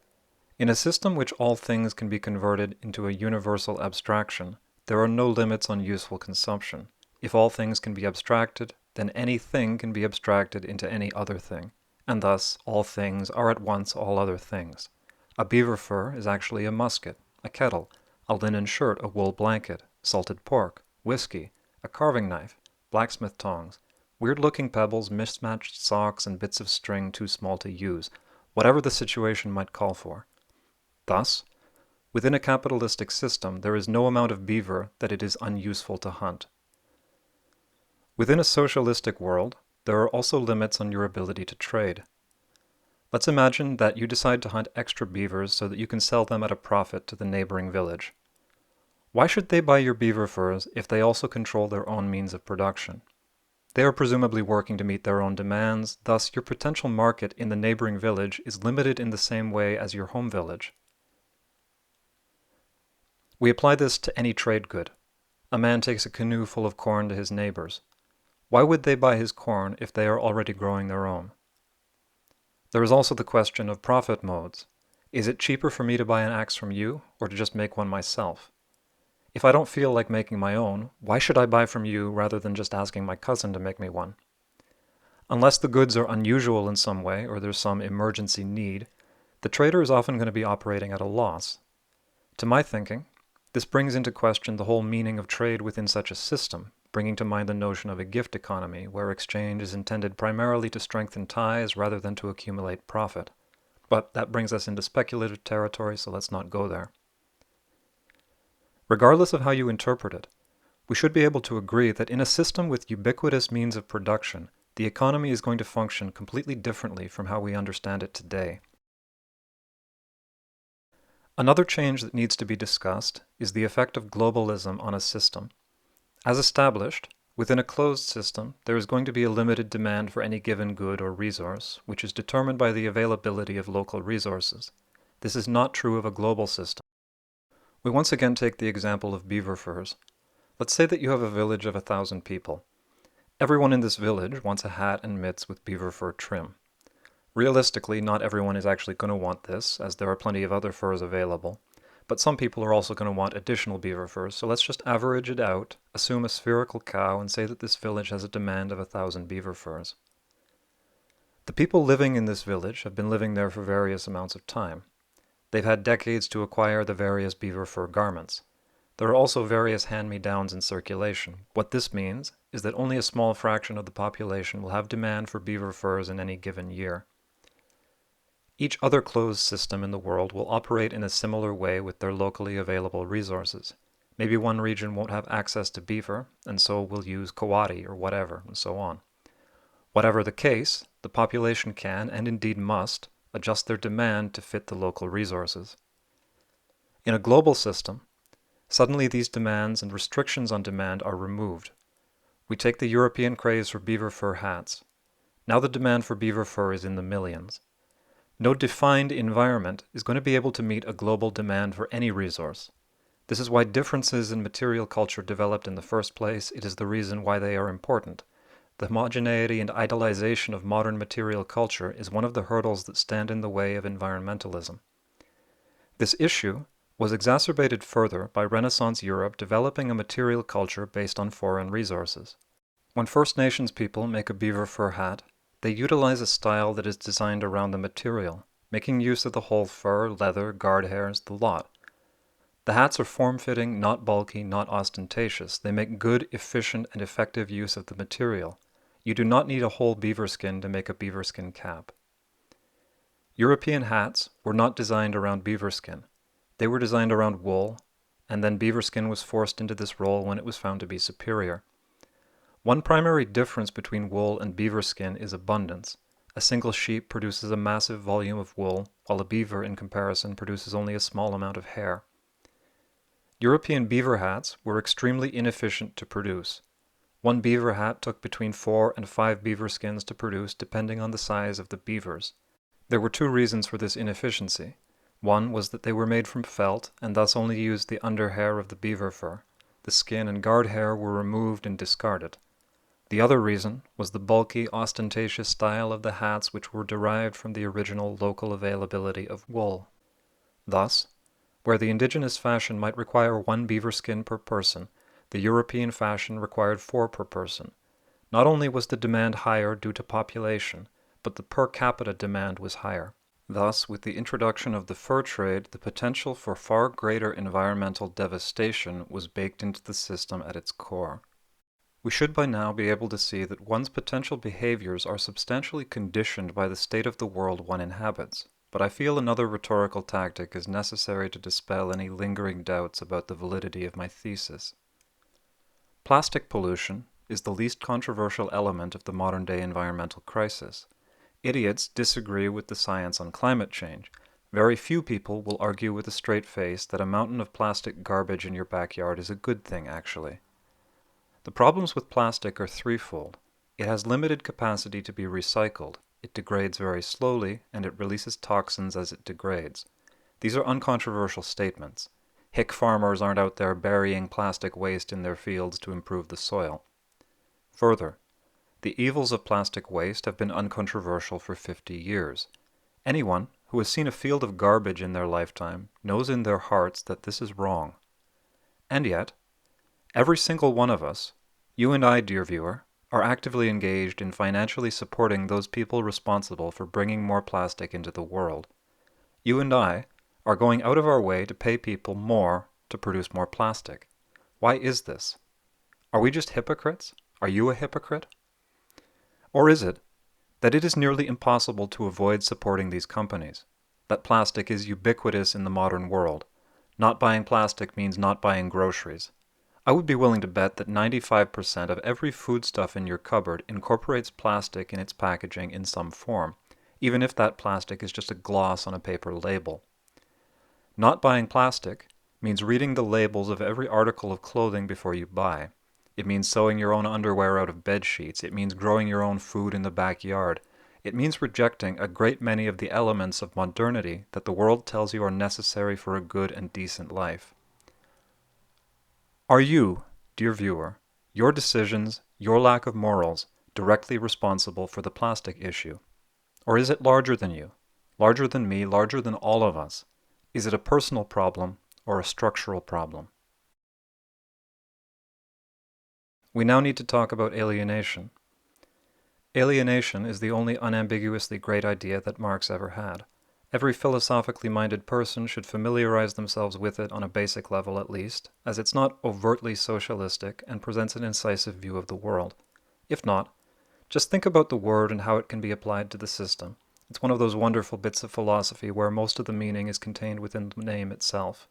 In a system which all things can be converted into a universal abstraction, there are no limits on useful consumption. If all things can be abstracted, then any thing can be abstracted into any other thing, and thus all things are at once all other things. A beaver fur is actually a musket, a kettle, a linen shirt, a wool blanket, salted pork, whiskey, a carving knife, blacksmith tongs, weird-looking pebbles, mismatched socks, and bits of string too small to use, whatever the situation might call for. Thus, within a capitalistic system, there is no amount of beaver that it is unuseful to hunt. Within a socialistic world, there are also limits on your ability to trade. Let's imagine that you decide to hunt extra beavers so that you can sell them at a profit to the neighboring village. Why should they buy your beaver furs if they also control their own means of production? They are presumably working to meet their own demands, thus your potential market in the neighboring village is limited in the same way as your home village. We apply this to any trade good. A man takes a canoe full of corn to his neighbors. Why would they buy his corn if they are already growing their own? There is also the question of profit modes. Is it cheaper for me to buy an axe from you, or to just make one myself? If I don't feel like making my own, why should I buy from you rather than just asking my cousin to make me one? Unless the goods are unusual in some way or there's some emergency need, the trader is often going to be operating at a loss. To my thinking, this brings into question the whole meaning of trade within such a system, bringing to mind the notion of a gift economy where exchange is intended primarily to strengthen ties rather than to accumulate profit. But that brings us into speculative territory, so let's not go there. Regardless of how you interpret it, we should be able to agree that in a system with ubiquitous means of production, the economy is going to function completely differently from how we understand it today. Another change that needs to be discussed is the effect of globalism on a system. As established, within a closed system, there is going to be a limited demand for any given good or resource, which is determined by the availability of local resources. This is not true of a global system. We once again take the example of beaver furs. Let's say that you have a village of 1,000 people. Everyone in this village wants a hat and mitts with beaver fur trim. Realistically, not everyone is actually going to want this, as there are plenty of other furs available, but some people are also going to want additional beaver furs, so let's just average it out, assume a spherical cow, and say that this village has a demand of 1,000 beaver furs. The people living in this village have been living there for various amounts of time. They've had decades to acquire the various beaver fur garments. There are also various hand-me-downs in circulation. What this means is that only a small fraction of the population will have demand for beaver furs in any given year. Each other closed system in the world will operate in a similar way with their locally available resources. Maybe one region won't have access to beaver, and so will use coati or whatever, and so on. Whatever the case, the population can, and indeed must, adjust their demand to fit the local resources. In a global system, suddenly these demands and restrictions on demand are removed. We take the European craze for beaver fur hats. Now the demand for beaver fur is in the millions. No defined environment is going to be able to meet a global demand for any resource. This is why differences in material culture developed in the first place. It is the reason why they are important. The homogeneity and idealization of modern material culture is one of the hurdles that stand in the way of environmentalism. This issue was exacerbated further by Renaissance Europe developing a material culture based on foreign resources. When First Nations people make a beaver fur hat, they utilize a style that is designed around the material, making use of the whole fur, leather, guard hairs, the lot. The hats are form-fitting, not bulky, not ostentatious. They make good, efficient, and effective use of the material. You do not need a whole beaver skin to make a beaver skin cap. European hats were not designed around beaver skin. They were designed around wool, and then beaver skin was forced into this role when it was found to be superior. One primary difference between wool and beaver skin is abundance. A single sheep produces a massive volume of wool, while a beaver, in comparison, produces only a small amount of hair. European beaver hats were extremely inefficient to produce. One beaver hat took between 4 and 5 beaver skins to produce, depending on the size of the beavers. There were 2 reasons for this inefficiency. One was that they were made from felt, and thus only used the under hair of the beaver fur. The skin and guard hair were removed and discarded. The other reason was the bulky, ostentatious style of the hats, which were derived from the original local availability of wool. Thus, where the indigenous fashion might require 1 beaver skin per person, the European fashion required 4 per person. Not only was the demand higher due to population, but the per capita demand was higher. Thus, with the introduction of the fur trade, the potential for far greater environmental devastation was baked into the system at its core. We should by now be able to see that one's potential behaviors are substantially conditioned by the state of the world one inhabits, but I feel another rhetorical tactic is necessary to dispel any lingering doubts about the validity of my thesis. Plastic pollution is the least controversial element of the modern-day environmental crisis. Idiots disagree with the science on climate change. Very few people will argue with a straight face that a mountain of plastic garbage in your backyard is a good thing, actually. The problems with plastic are threefold. It has limited capacity to be recycled, it degrades very slowly, and it releases toxins as it degrades. These are uncontroversial statements. Hick farmers aren't out there burying plastic waste in their fields to improve the soil. Further, the evils of plastic waste have been uncontroversial for 50 years. Anyone who has seen a field of garbage in their lifetime knows in their hearts that this is wrong. And yet, every single one of us, you and I, dear viewer, are actively engaged in financially supporting those people responsible for bringing more plastic into the world. You and I are going out of our way to pay people more to produce more plastic. Why is this? Are we just hypocrites? Are you a hypocrite? Or is it that it is nearly impossible to avoid supporting these companies? That plastic is ubiquitous in the modern world. Not buying plastic means not buying groceries. I would be willing to bet that 95% of every foodstuff in your cupboard incorporates plastic in its packaging in some form, even if that plastic is just a gloss on a paper label. Not buying plastic means reading the labels of every article of clothing before you buy. It means sewing your own underwear out of bed sheets. It means growing your own food in the backyard. It means rejecting a great many of the elements of modernity that the world tells you are necessary for a good and decent life. Are you, dear viewer, your decisions, your lack of morals, directly responsible for the plastic issue? Or is it larger than you, larger than me, larger than all of us? Is it a personal problem or a structural problem? We now need to talk about alienation. Alienation is the only unambiguously great idea that Marx ever had. Every philosophically minded person should familiarize themselves with it on a basic level at least, as it's not overtly socialistic and presents an incisive view of the world. If not, just think about the word and how it can be applied to the system. It's one of those wonderful bits of philosophy where most of the meaning is contained within the name itself.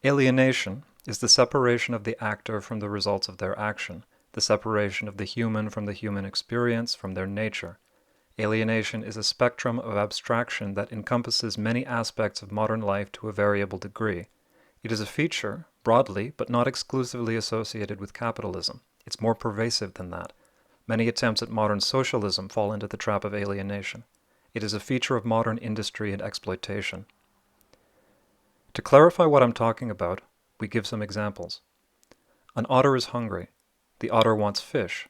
Alienation is the separation of the actor from the results of their action, the separation of the human from the human experience, from their nature. Alienation is a spectrum of abstraction that encompasses many aspects of modern life to a variable degree. It is a feature, broadly, but not exclusively associated with capitalism. It's more pervasive than that. Many attempts at modern socialism fall into the trap of alienation. It is a feature of modern industry and exploitation. To clarify what I'm talking about, we give some examples. An otter is hungry. The otter wants fish.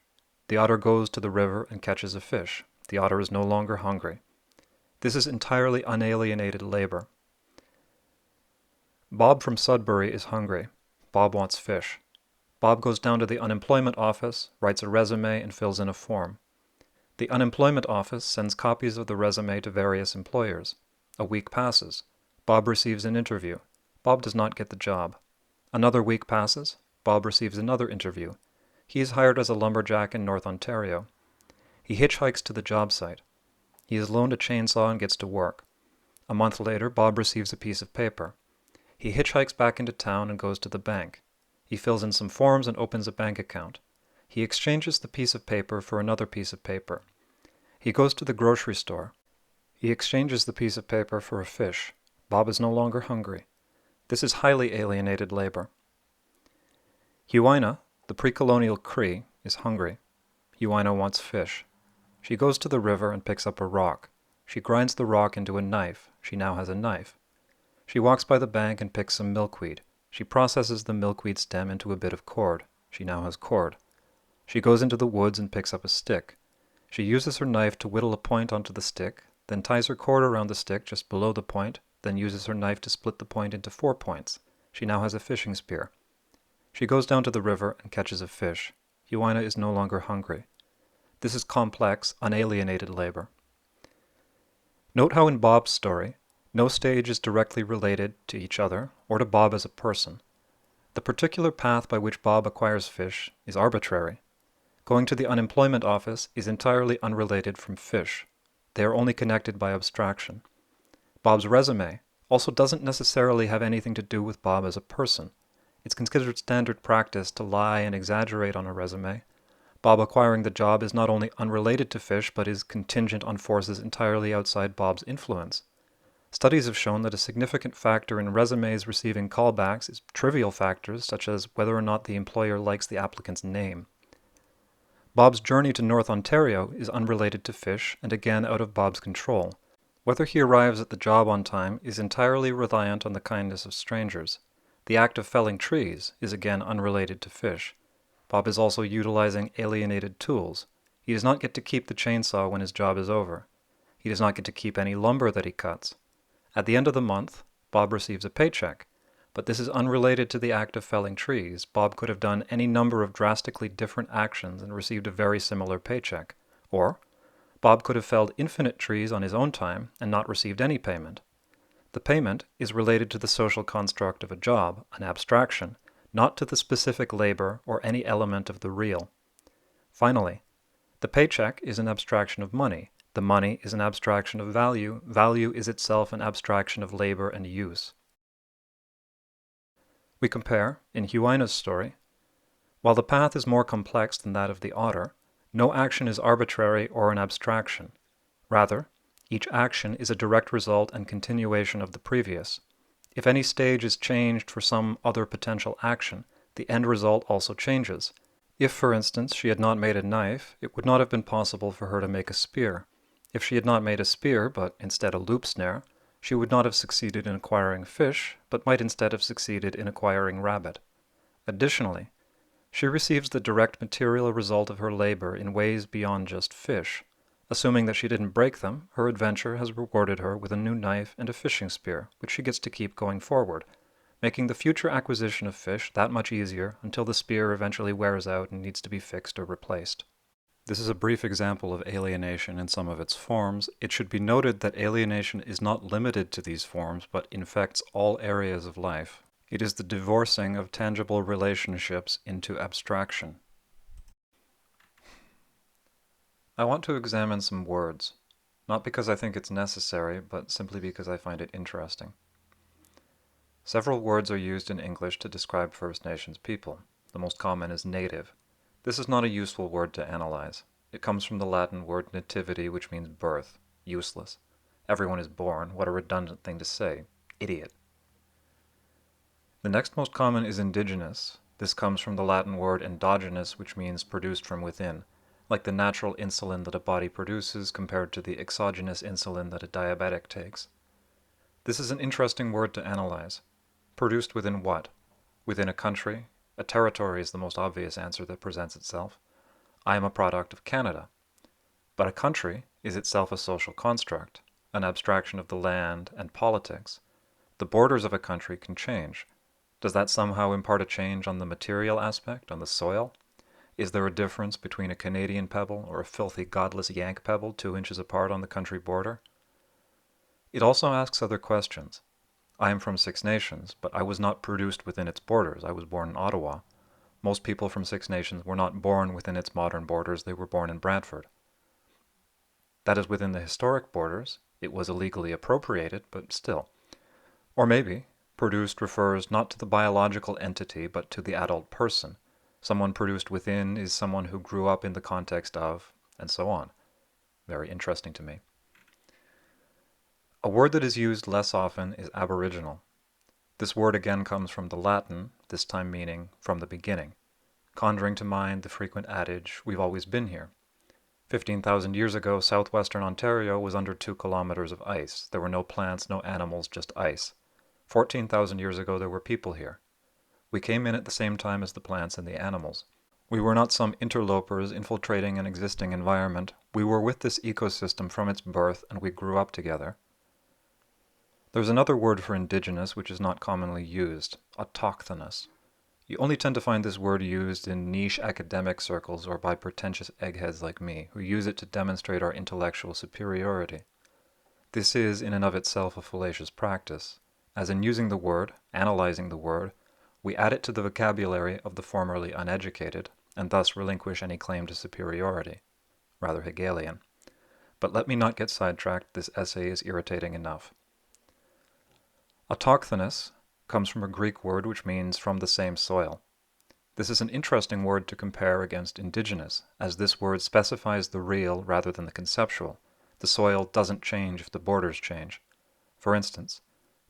The otter goes to the river and catches a fish. The otter is no longer hungry. This is entirely unalienated labor. Bob from Sudbury is hungry. Bob wants fish. Bob goes down to the unemployment office, writes a resume, and fills in a form. The unemployment office sends copies of the resume to various employers. A week passes. Bob receives an interview. Bob does not get the job. Another week passes. Bob receives another interview. He is hired as a lumberjack in North Ontario. He hitchhikes to the job site. He is loaned a chainsaw and gets to work. A month later, Bob receives a piece of paper. He hitchhikes back into town and goes to the bank. He fills in some forms and opens a bank account. He exchanges the piece of paper for another piece of paper. He goes to the grocery store. He exchanges the piece of paper for a fish. Bob is no longer hungry. This is highly alienated labor. Huina, the pre-colonial Cree, is hungry. Huina wants fish. She goes to the river and picks up a rock. She grinds the rock into a knife. She now has a knife. She walks by the bank and picks some milkweed. She processes the milkweed stem into a bit of cord. She now has cord. She goes into the woods and picks up a stick. She uses her knife to whittle a point onto the stick, then ties her cord around the stick just below the point, then uses her knife to split the point into 4 points. She now has a fishing spear. She goes down to the river and catches a fish. Huina is no longer hungry. This is complex, unalienated labor. Note how in Bob's story, no stage is directly related to each other or to Bob as a person. The particular path by which Bob acquires fish is arbitrary. Going to the unemployment office is entirely unrelated from fish. They are only connected by abstraction. Bob's resume also doesn't necessarily have anything to do with Bob as a person. It's considered standard practice to lie and exaggerate on a resume. Bob acquiring the job is not only unrelated to fish, but is contingent on forces entirely outside Bob's influence. Studies have shown that a significant factor in resumes receiving callbacks is trivial factors such as whether or not the employer likes the applicant's name. Bob's journey to North Ontario is unrelated to fish and again out of Bob's control. Whether he arrives at the job on time is entirely reliant on the kindness of strangers. The act of felling trees is again unrelated to fish. Bob is also utilizing alienated tools. He does not get to keep the chainsaw when his job is over. He does not get to keep any lumber that he cuts. At the end of the month, Bob receives a paycheck, but this is unrelated to the act of felling trees. Bob could have done any number of drastically different actions and received a very similar paycheck. Or, Bob could have felled infinite trees on his own time and not received any payment. The payment is related to the social construct of a job, an abstraction, not to the specific labor or any element of the real. Finally, the paycheck is an abstraction of money. The money is an abstraction of value. Value is itself an abstraction of labor and use. We compare, in Huina's story, while the path is more complex than that of the otter, no action is arbitrary or an abstraction. Rather, each action is a direct result and continuation of the previous. If any stage is changed for some other potential action, the end result also changes. If, for instance, she had not made a knife, it would not have been possible for her to make a spear. If she had not made a spear, but instead a loop snare, she would not have succeeded in acquiring fish, but might instead have succeeded in acquiring rabbit. Additionally, She receives the direct material result of her labor in ways beyond just fish. Assuming that she didn't break them, her adventure has rewarded her with a new knife and a fishing spear, which she gets to keep going forward, making the future acquisition of fish that much easier until the spear eventually wears out and needs to be fixed or replaced. This is a brief example of alienation in some of its forms. It should be noted that alienation is not limited to these forms, but infects all areas of life. It is the divorcing of tangible relationships into abstraction. I want to examine some words, not because I think it's necessary, but simply because I find it interesting. Several words are used in English to describe First Nations people. The most common is native. This is not a useful word to analyze. It comes from the Latin word nativity, which means birth. Useless. Everyone is born. What a redundant thing to say. Idiot. The next most common is indigenous. This comes from the Latin word endogenous, which means produced from within, like the natural insulin that a body produces compared to the exogenous insulin that a diabetic takes. This is an interesting word to analyze. Produced within what? Within a country? A territory is the most obvious answer that presents itself. I am a product of Canada. But a country is itself a social construct, an abstraction of the land and politics. The borders of a country can change. Does that somehow impart a change on the material aspect, on the soil? Is there a difference between a Canadian pebble or a filthy, godless Yank pebble 2 inches apart on the country border? It also asks other questions. I am from Six Nations, but I was not produced within its borders. I was born in Ottawa. Most people from Six Nations were not born within its modern borders. They were born in Brantford. That is within the historic borders. It was illegally appropriated, but still. Or maybe produced refers not to the biological entity, but to the adult person. Someone produced within is someone who grew up in the context of, and so on. Very interesting to me. A word that is used less often is aboriginal. This word again comes from the Latin, this time meaning from the beginning, conjuring to mind the frequent adage, we've always been here. 15,000 years ago, southwestern Ontario was under 2 kilometers of ice. There were no plants, no animals, just ice. 14,000 years ago, there were people here. We came in at the same time as the plants and the animals. We were not some interlopers infiltrating an existing environment. We were with this ecosystem from its birth, and we grew up together. There's another word for indigenous which is not commonly used, autochthonous. You only tend to find this word used in niche academic circles or by pretentious eggheads like me, who use it to demonstrate our intellectual superiority. This is in and of itself a fallacious practice, as in using the word, analyzing the word, we add it to the vocabulary of the formerly uneducated, and thus relinquish any claim to superiority. Rather Hegelian. But let me not get sidetracked, this essay is irritating enough. Autochthonous comes from a Greek word which means from the same soil. This is an interesting word to compare against indigenous, as this word specifies the real rather than the conceptual. The soil doesn't change if the borders change. For instance,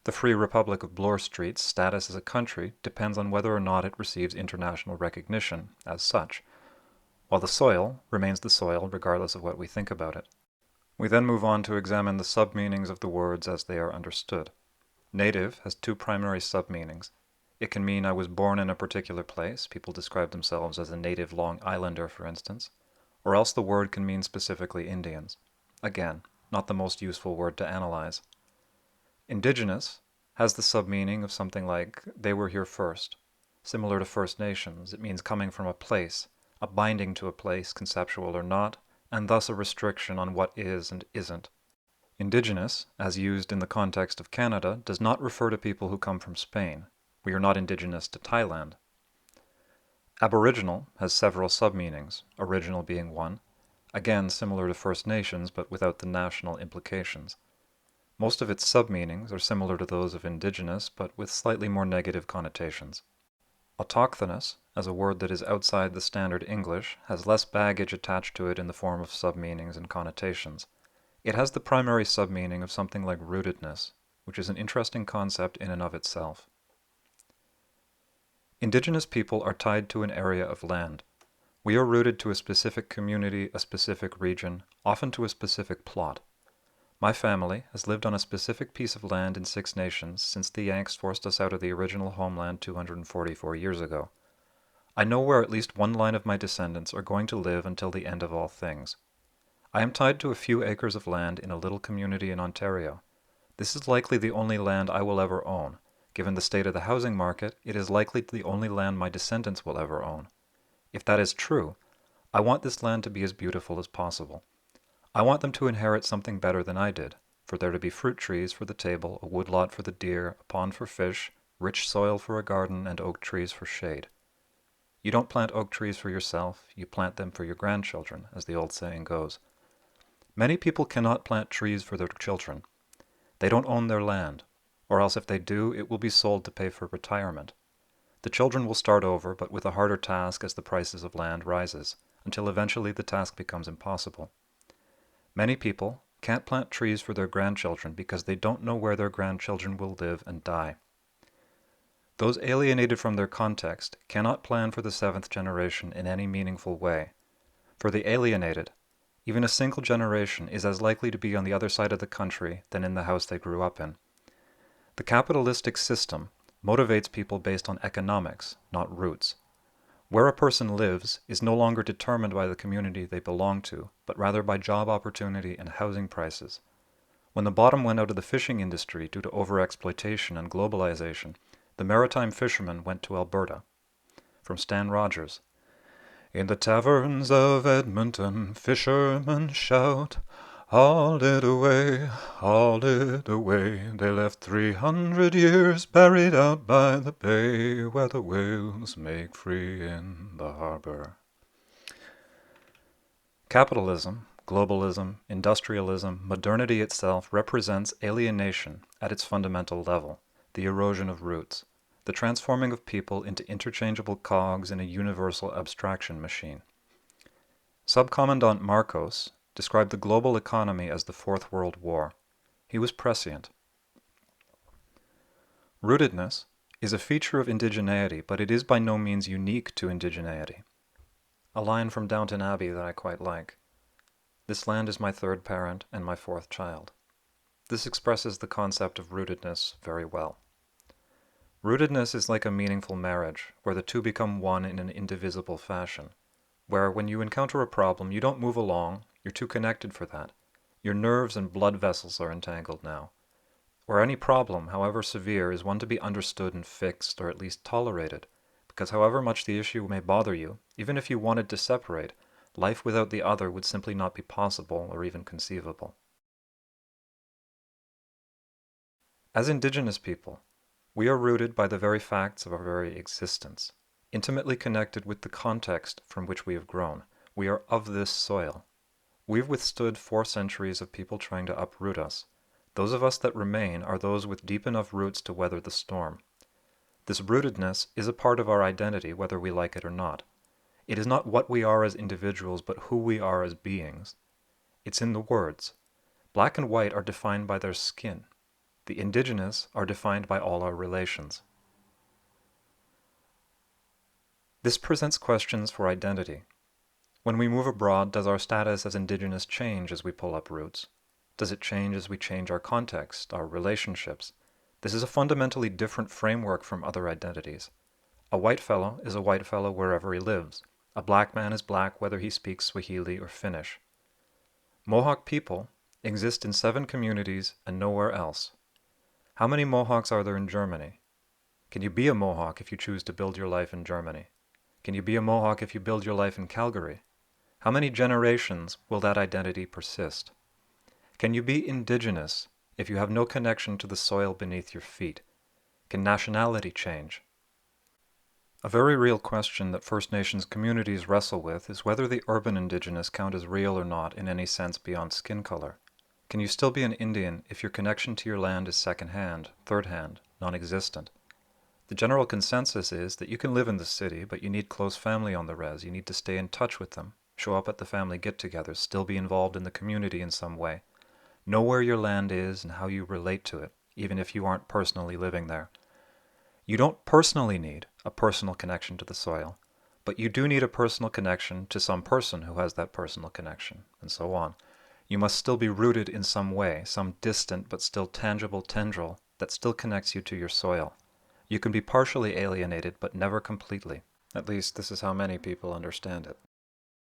the Free Republic of Bloor Street's status as a country depends on whether or not it receives international recognition as such, while the soil remains the soil regardless of what we think about it. We then move on to examine the sub-meanings of the words as they are understood. Native has 2 primary sub-meanings. It can mean I was born in a particular place. People describe themselves as a native Long Islander, for instance. Or else the word can mean specifically Indians. Again, not the most useful word to analyze. Indigenous has the sub-meaning of something like they were here first. Similar to First Nations, it means coming from a place, a binding to a place, conceptual or not, and thus a restriction on what is and isn't. Indigenous, as used in the context of Canada, does not refer to people who come from Spain. We are not indigenous to Thailand. Aboriginal has several sub-meanings, original being one, again similar to First Nations but without the national implications. Most of its sub-meanings are similar to those of indigenous but with slightly more negative connotations. Autochthonous, as a word that is outside the standard English, has less baggage attached to it in the form of sub-meanings and connotations. It has the primary sub-meaning of something like rootedness, which is an interesting concept in and of itself. Indigenous people are tied to an area of land. We are rooted to a specific community, a specific region, often to a specific plot. My family has lived on a specific piece of land in Six Nations since the Yanks forced us out of the original homeland 244 years ago. I know where at least one line of my descendants are going to live until the end of all things. I am tied to a few acres of land in a little community in Ontario. This is likely the only land I will ever own. Given the state of the housing market, it is likely the only land my descendants will ever own. If that is true, I want this land to be as beautiful as possible. I want them to inherit something better than I did, for there to be fruit trees for the table, a woodlot for the deer, a pond for fish, rich soil for a garden, and oak trees for shade. You don't plant oak trees for yourself, you plant them for your grandchildren, as the old saying goes. Many people cannot plant trees for their children. They don't own their land, or else if they do, it will be sold to pay for retirement. The children will start over, but with a harder task as the prices of land rises, until eventually the task becomes impossible. Many people can't plant trees for their grandchildren because they don't know where their grandchildren will live and die. Those alienated from their context cannot plan for the seventh generation in any meaningful way. For the alienated, even a single generation is as likely to be on the other side of the country than in the house they grew up in. The capitalistic system motivates people based on economics, not roots. Where a person lives is no longer determined by the community they belong to, but rather by job opportunity and housing prices. When the bottom went out of the fishing industry due to overexploitation and globalization, the maritime fishermen went to Alberta. From Stan Rogers. In the taverns of Edmonton, fishermen shout, haul it away, haul it away. They left 300 years buried out by the bay, where the whales make free in the harbor. Capitalism, globalism, industrialism, modernity itself represents alienation at its fundamental level, the erosion of roots, the transforming of people into interchangeable cogs in a universal abstraction machine. Subcommandant Marcos described the global economy as the Fourth World War. He was prescient. Rootedness is a feature of indigeneity, but it is by no means unique to indigeneity. A line from Downton Abbey that I quite like. This land is my third parent and my fourth child. This expresses the concept of rootedness very well. Rootedness is like a meaningful marriage, where the two become one in an indivisible fashion, where when you encounter a problem, you don't move along, you're too connected for that. Your nerves and blood vessels are entangled now. Where any problem, however severe, is one to be understood and fixed, or at least tolerated, because however much the issue may bother you, even if you wanted to separate, life without the other would simply not be possible or even conceivable. As Indigenous people, we are rooted by the very facts of our very existence, intimately connected with the context from which we have grown. We are of this soil. We've withstood 4 centuries of people trying to uproot us. Those of us that remain are those with deep enough roots to weather the storm. This rootedness is a part of our identity, whether we like it or not. It is not what we are as individuals, but who we are as beings. It's in the words. Black and white are defined by their skin. The indigenous are defined by all our relations. This presents questions for identity. When we move abroad, does our status as indigenous change as we pull up roots? Does it change as we change our context, our relationships? This is a fundamentally different framework from other identities. A white fellow is a white fellow wherever he lives. A black man is black whether he speaks Swahili or Finnish. Mohawk people exist in 7 communities and nowhere else. How many Mohawks are there in Germany? Can you be a Mohawk if you choose to build your life in Germany? Can you be a Mohawk if you build your life in Calgary? How many generations will that identity persist? Can you be indigenous if you have no connection to the soil beneath your feet? Can nationality change? A very real question that First Nations communities wrestle with is whether the urban indigenous count as real or not in any sense beyond skin color. Can you still be an Indian if your connection to your land is second-hand, third-hand, non-existent? The general consensus is that you can live in the city, but you need close family on the res. You need to stay in touch with them, show up at the family get-togethers, still be involved in the community in some way. Know where your land is and how you relate to it, even if you aren't personally living there. You don't personally need a personal connection to the soil, but you do need a personal connection to some person who has that personal connection, and so on. You must still be rooted in some way, some distant but still tangible tendril that still connects you to your soil. You can be partially alienated, but never completely. At least, this is how many people understand it.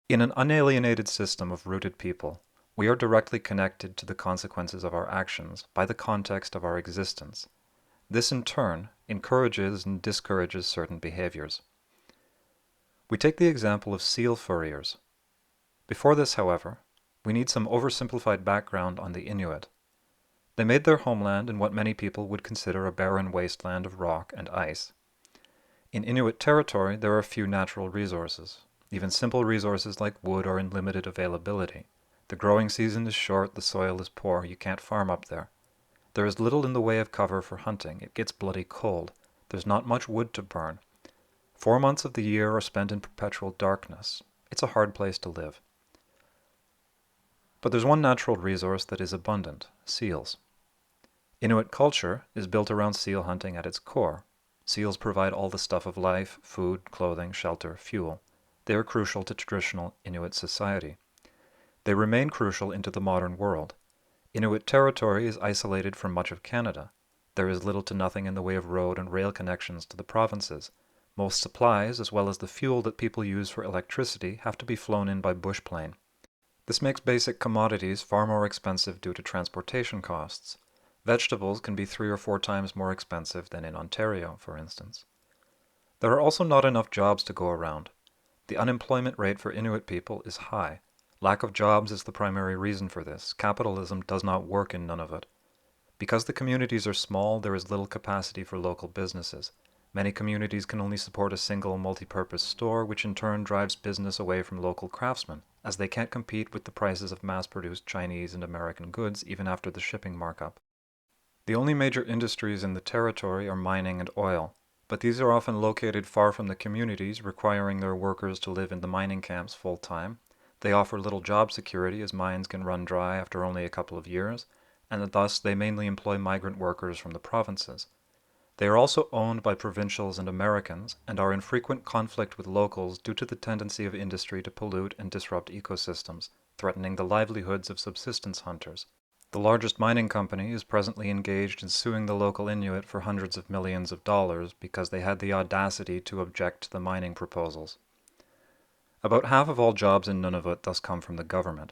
In an unalienated system of rooted people, we are directly connected to the consequences of our actions by the context of our existence. This, in turn, encourages and discourages certain behaviors. We take the example of seal furriers. Before this, however, we need some oversimplified background on the Inuit. They made their homeland in what many people would consider a barren wasteland of rock and ice. In Inuit territory, there are few natural resources. Even simple resources like wood are in limited availability. The growing season is short, the soil is poor, you can't farm up there. There is little in the way of cover for hunting, it gets bloody cold. There's not much wood to burn. 4 months of the year are spent in perpetual darkness. It's a hard place to live. But there's one natural resource that is abundant: seals. Inuit culture is built around seal hunting at its core. Seals provide all the stuff of life: food, clothing, shelter, fuel. They are crucial to traditional Inuit society. They remain crucial into the modern world. Inuit territory is isolated from much of Canada. There is little to nothing in the way of road and rail connections to the provinces. Most supplies, as well as the fuel that people use for electricity, have to be flown in by bush plane. This makes basic commodities far more expensive due to transportation costs. Vegetables can be 3 or 4 times more expensive than in Ontario, for instance. There are also not enough jobs to go around. The unemployment rate for Inuit people is high. Lack of jobs is the primary reason for this. Capitalism does not work in Nunavut. Because the communities are small, there is little capacity for local businesses. Many communities can only support a single multi-purpose store, which in turn drives business away from local craftsmen, as they can't compete with the prices of mass-produced Chinese and American goods even after the shipping markup. The only major industries in the territory are mining and oil, but these are often located far from the communities, requiring their workers to live in the mining camps full-time. They offer little job security, as mines can run dry after only a couple of years, and thus they mainly employ migrant workers from the provinces. They are also owned by provincials and Americans, and are in frequent conflict with locals due to the tendency of industry to pollute and disrupt ecosystems, threatening the livelihoods of subsistence hunters. The largest mining company is presently engaged in suing the local Inuit for hundreds of millions of dollars because they had the audacity to object to the mining proposals. About half of all jobs in Nunavut thus come from the government,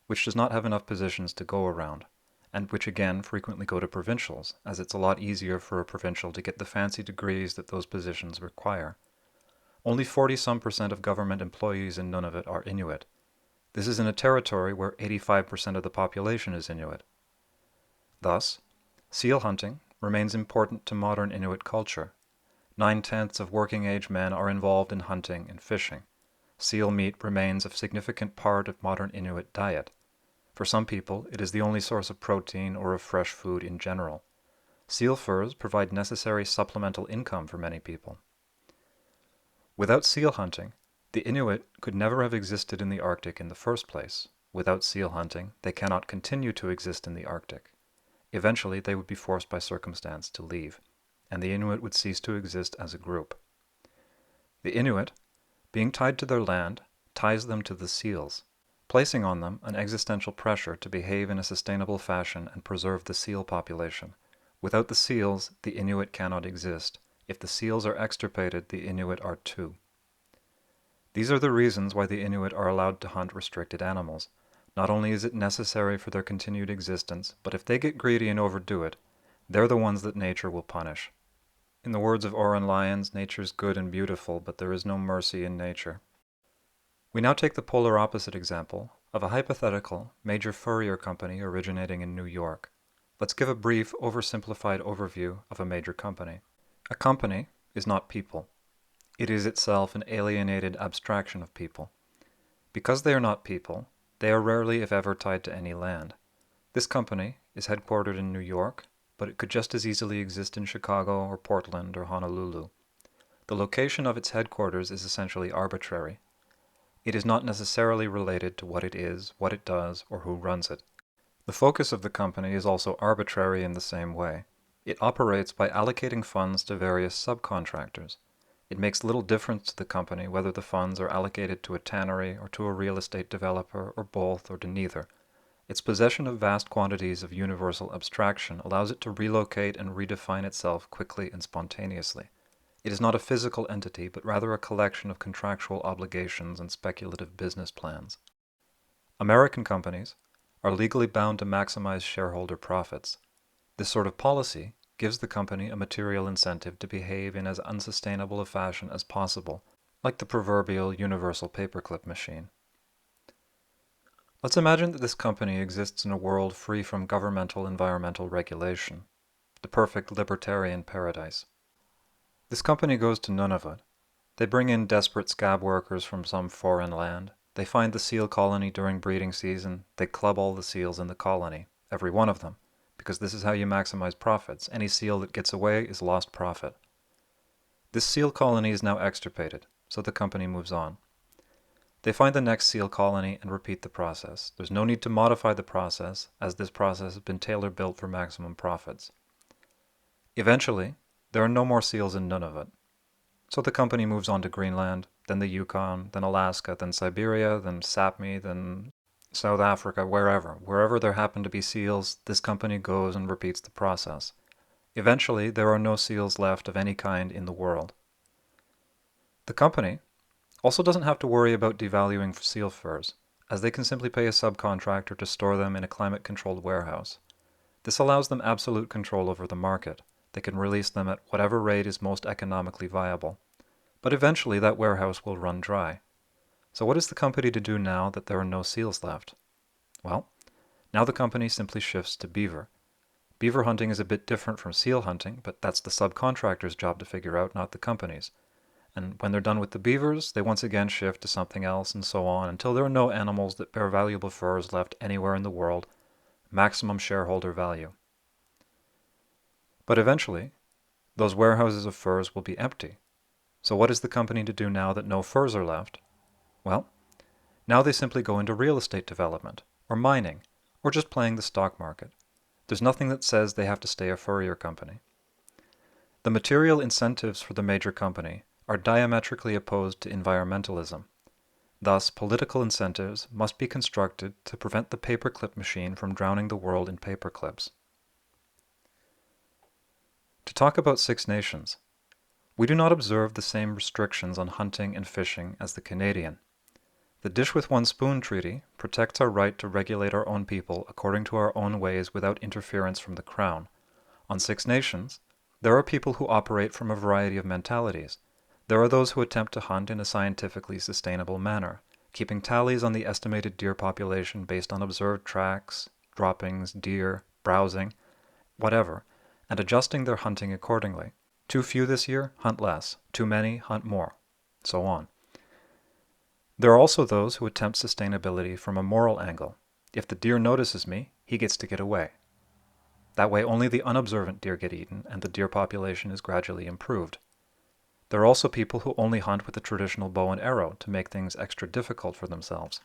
which does not have enough positions to go around, and which again frequently go to provincials, as it's a lot easier for a provincial to get the fancy degrees that those positions require. Only 40-some% of government employees in Nunavut are Inuit. This is in a territory where 85% of the population is Inuit. Thus, seal hunting remains important to modern Inuit culture. 9/10 of working-age men are involved in hunting and fishing. Seal meat remains a significant part of modern Inuit diet. For some people, it is the only source of protein or of fresh food in general. Seal furs provide necessary supplemental income for many people. Without seal hunting, the Inuit could never have existed in the Arctic in the first place. Without seal hunting, they cannot continue to exist in the Arctic. Eventually, they would be forced by circumstance to leave, and the Inuit would cease to exist as a group. The Inuit, being tied to their land, ties them to the seals, placing on them an existential pressure to behave in a sustainable fashion and preserve the seal population. Without the seals, the Inuit cannot exist. If the seals are extirpated, the Inuit are too. These are the reasons why the Inuit are allowed to hunt restricted animals. Not only is it necessary for their continued existence, but if they get greedy and overdo it, they're the ones that nature will punish. In the words of Oren Lyons, nature's good and beautiful, but there is no mercy in nature. We now take the polar opposite example of a hypothetical major furrier company originating in New York. Let's give a brief, oversimplified overview of a major company. A company is not people. It is itself an alienated abstraction of people. Because they are not people, they are rarely, if ever, tied to any land. This company is headquartered in New York, but it could just as easily exist in Chicago or Portland or Honolulu. The location of its headquarters is essentially arbitrary. It is not necessarily related to what it is, what it does, or who runs it. The focus of the company is also arbitrary in the same way. It operates by allocating funds to various subcontractors. It makes little difference to the company whether the funds are allocated to a tannery or to a real estate developer or both or to neither. Its possession of vast quantities of universal abstraction allows it to relocate and redefine itself quickly and spontaneously. It is not a physical entity, but rather a collection of contractual obligations and speculative business plans. American companies are legally bound to maximize shareholder profits. This sort of policy gives the company a material incentive to behave in as unsustainable a fashion as possible, like the proverbial universal paperclip machine. Let's imagine that this company exists in a world free from governmental environmental regulation, the perfect libertarian paradise. This company goes to Nunavut. They bring in desperate scab workers from some foreign land. They find the seal colony during breeding season. They club all the seals in the colony, every one of them, because this is how you maximize profits. Any seal that gets away is lost profit. This seal colony is now extirpated, so the company moves on. They find the next seal colony and repeat the process. There's no need to modify the process, as this process has been tailor-built for maximum profits. Eventually, there are no more seals in Nunavut. So the company moves on to Greenland, then the Yukon, then Alaska, then Siberia, then Sapmi, then South Africa, wherever. Wherever there happen to be seals, this company goes and repeats the process. Eventually, there are no seals left of any kind in the world. The company also doesn't have to worry about devaluing seal furs, as they can simply pay a subcontractor to store them in a climate-controlled warehouse. This allows them absolute control over the market. They can release them at whatever rate is most economically viable. But eventually that warehouse will run dry. So what is the company to do now that there are no seals left? Well, now the company simply shifts to beaver. Beaver hunting is a bit different from seal hunting, but that's the subcontractor's job to figure out, not the company's. And when they're done with the beavers, they once again shift to something else and so on until there are no animals that bear valuable furs left anywhere in the world. Maximum shareholder value. But eventually, those warehouses of furs will be empty. So what is the company to do now that no furs are left? Well, now they simply go into real estate development, or mining, or just playing the stock market. There's nothing that says they have to stay a furrier company. The material incentives for the major company are diametrically opposed to environmentalism. Thus, political incentives must be constructed to prevent the paperclip machine from drowning the world in paperclips. To talk about Six Nations, we do not observe the same restrictions on hunting and fishing as the Canadian. The Dish with One Spoon Treaty protects our right to regulate our own people according to our own ways without interference from the Crown. On Six Nations, there are people who operate from a variety of mentalities. There are those who attempt to hunt in a scientifically sustainable manner, keeping tallies on the estimated deer population based on observed tracks, droppings, deer, browsing, whatever, and adjusting their hunting accordingly. Too few this year, hunt less. Too many, hunt more. So on. There are also those who attempt sustainability from a moral angle. If the deer notices me, he gets to get away. That way only the unobservant deer get eaten and the deer population is gradually improved. There are also people who only hunt with the traditional bow and arrow to make things extra difficult for themselves.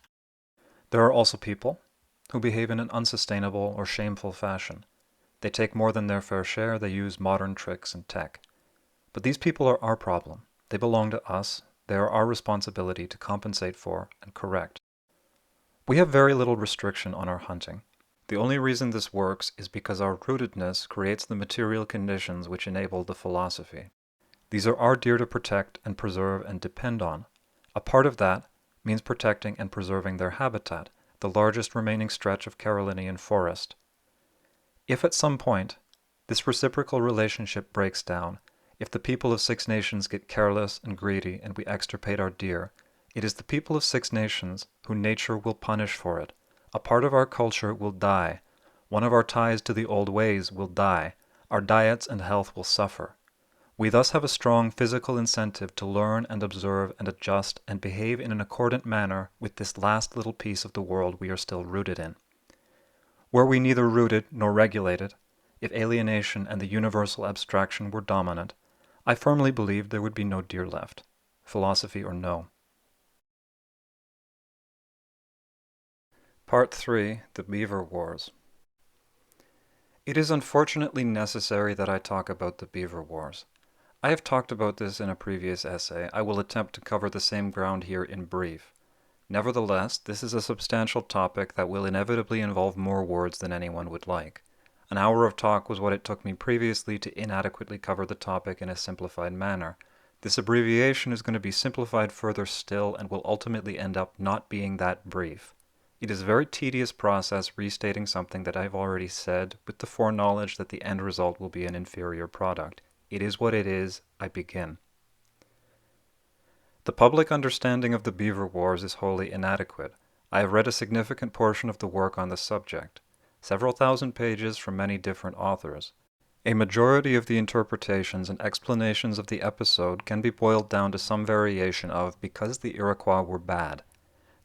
There are also people who behave in an unsustainable or shameful fashion. They take more than their fair share, they use modern tricks and tech. But these people are our problem. They belong to us. They are our responsibility to compensate for and correct. We have very little restriction on our hunting. The only reason this works is because our rootedness creates the material conditions which enable the philosophy. These are our deer to protect and preserve and depend on. A part of that means protecting and preserving their habitat, the largest remaining stretch of Carolinian forest. If at some point this reciprocal relationship breaks down, if the people of Six Nations get careless and greedy and we extirpate our deer, it is the people of Six Nations who nature will punish for it. A part of our culture will die. One of our ties to the old ways will die. Our diets and health will suffer. We thus have a strong physical incentive to learn and observe and adjust and behave in an accordant manner with this last little piece of the world we are still rooted in. Were we neither rooted nor regulated, if alienation and the universal abstraction were dominant, I firmly believe there would be no deer left, philosophy or no. Part 3. The Beaver Wars. It is unfortunately necessary that I talk about the Beaver Wars. I have talked about this in a previous essay. I will attempt to cover the same ground here in brief. Nevertheless, this is a substantial topic that will inevitably involve more words than anyone would like. An hour of talk was what it took me previously to inadequately cover the topic in a simplified manner, This abbreviation is going to be simplified further still and will ultimately end up not being that brief. It is a very tedious process restating something that I've already said with the foreknowledge that the end result will be an inferior product. It is what it is. I begin. The public understanding of the Beaver Wars is wholly inadequate. I have read a significant portion of the work on the subject, several thousand pages from many different authors. A majority of the interpretations and explanations of the episode can be boiled down to some variation of because the Iroquois were bad.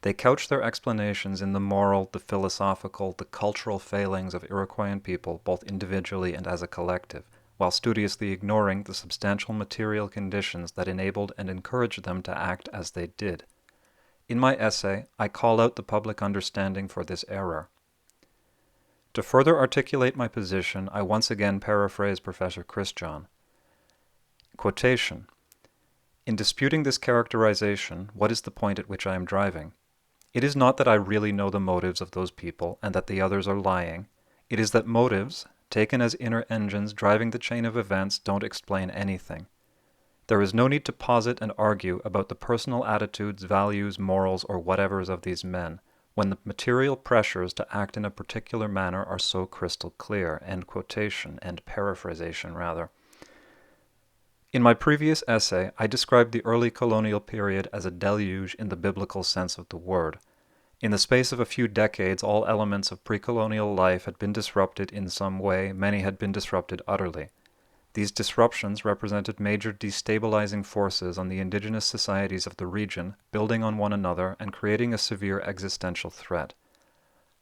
They couch their explanations in the moral, the philosophical, the cultural failings of Iroquoian people both individually and as a collective, while studiously ignoring the substantial material conditions that enabled and encouraged them to act as they did. In my essay, I call out the public understanding for this error. To further articulate my position, I once again paraphrase Professor Christian. Quotation: "In disputing this characterization, what is the point at which I am driving? It is not that I really know the motives of those people and that the others are lying. It is that motives, taken as inner engines driving the chain of events, don't explain anything. There is no need to posit and argue about the personal attitudes, values, morals, or whatevers of these men, when the material pressures to act in a particular manner are so crystal clear." End quotation, end paraphrasation rather. In my previous essay, I described the early colonial period as a deluge in the biblical sense of the word. In the space of a few decades, all elements of pre-colonial life had been disrupted in some way, many had been disrupted utterly. These disruptions represented major destabilizing forces on the indigenous societies of the region, building on one another and creating a severe existential threat.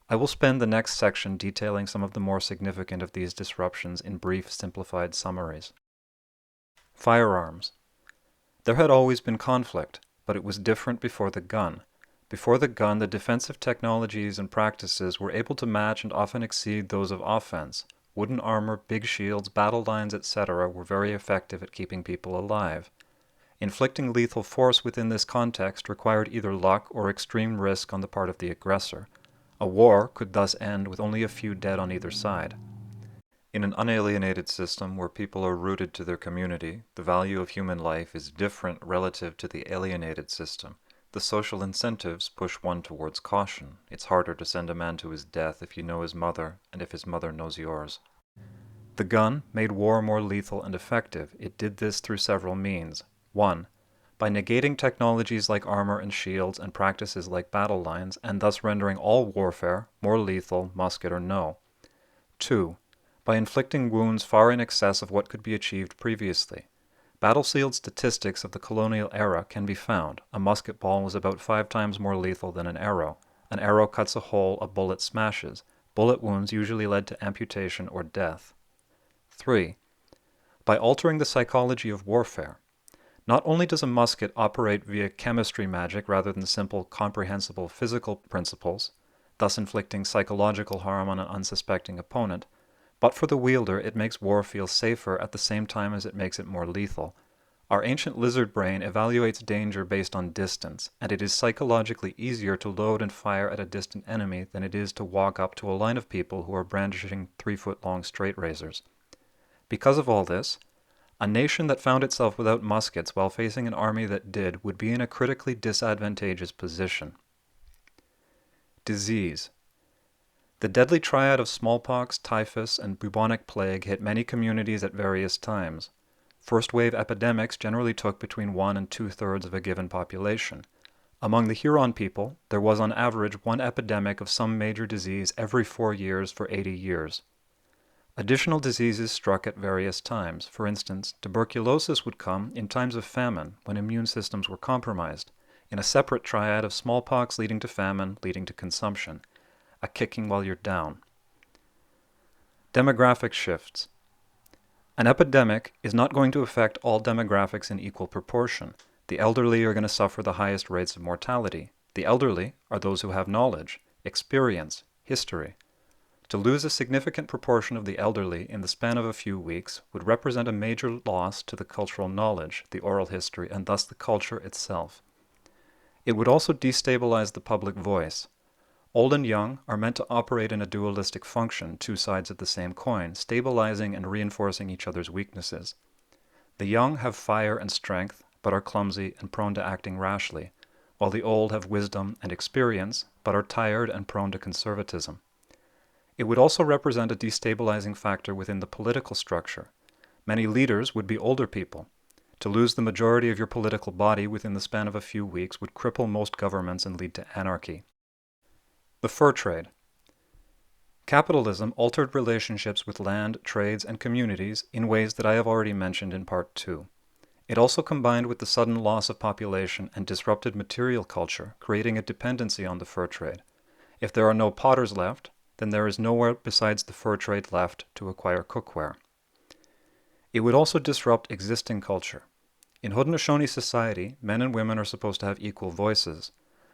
I will spend the next section detailing some of the more significant of these disruptions in brief, simplified summaries. Firearms. There had always been conflict, but it was different before the gun. Before the gun, the defensive technologies and practices were able to match and often exceed those of offense. Wooden armor, big shields, battle lines, etc. were very effective at keeping people alive. Inflicting lethal force within this context required either luck or extreme risk on the part of the aggressor. A war could thus end with only a few dead on either side. In an unalienated system where people are rooted to their community, the value of human life is different relative to the alienated system. The social incentives push one towards caution. It's harder to send a man to his death if you know his mother and if his mother knows yours. The gun made war more lethal and effective. It did this through several means. 1. By negating technologies like armor and shields and practices like battle lines, and thus rendering all warfare more lethal, musket or no. 2. By inflicting wounds far in excess of what could be achieved previously. Battlefield statistics of the colonial era can be found. A musket ball was about 5 times more lethal than an arrow. An arrow cuts a hole, a bullet smashes. Bullet wounds usually led to amputation or death. 3. By altering the psychology of warfare. Not only does a musket operate via chemistry magic rather than simple, comprehensible physical principles, thus inflicting psychological harm on an unsuspecting opponent, but for the wielder it makes war feel safer at the same time as it makes it more lethal. Our ancient lizard brain evaluates danger based on distance, and it is psychologically easier to load and fire at a distant enemy than it is to walk up to a line of people who are brandishing 3-foot-long straight razors. Because of all this, a nation that found itself without muskets while facing an army that did would be in a critically disadvantageous position. Disease. The deadly triad of smallpox, typhus, and bubonic plague hit many communities at various times. First-wave epidemics generally took between 1 and 2/3 of a given population. Among the Huron people, there was on average 1 epidemic of some major disease every 4 years for 80 years. Additional diseases struck at various times. For instance, tuberculosis would come in times of famine when immune systems were compromised, in a separate triad of smallpox leading to famine, leading to consumption. A kicking while you're down. Demographic shifts. An epidemic is not going to affect all demographics in equal proportion. The elderly are going to suffer the highest rates of mortality. The elderly are those who have knowledge, experience, history. To lose a significant proportion of the elderly in the span of a few weeks would represent a major loss to the cultural knowledge, the oral history, and thus the culture itself. It would also destabilize the public voice. Old and young are meant to operate in a dualistic function, 2 sides of the same coin, stabilizing and reinforcing each other's weaknesses. The young have fire and strength, but are clumsy and prone to acting rashly, while the old have wisdom and experience, but are tired and prone to conservatism. It would also represent a destabilizing factor within the political structure. Many leaders would be older people. To lose the majority of your political body within the span of a few weeks would cripple most governments and lead to anarchy. The fur trade. Capitalism altered relationships with land, trades, and communities in ways that I have already mentioned in Part 2. It also combined with the sudden loss of population and disrupted material culture, creating a dependency on the fur trade. If there are no potters left, then there is nowhere besides the fur trade left to acquire cookware. It would also disrupt existing culture. In Haudenosaunee society, men and women are supposed to have equal voices.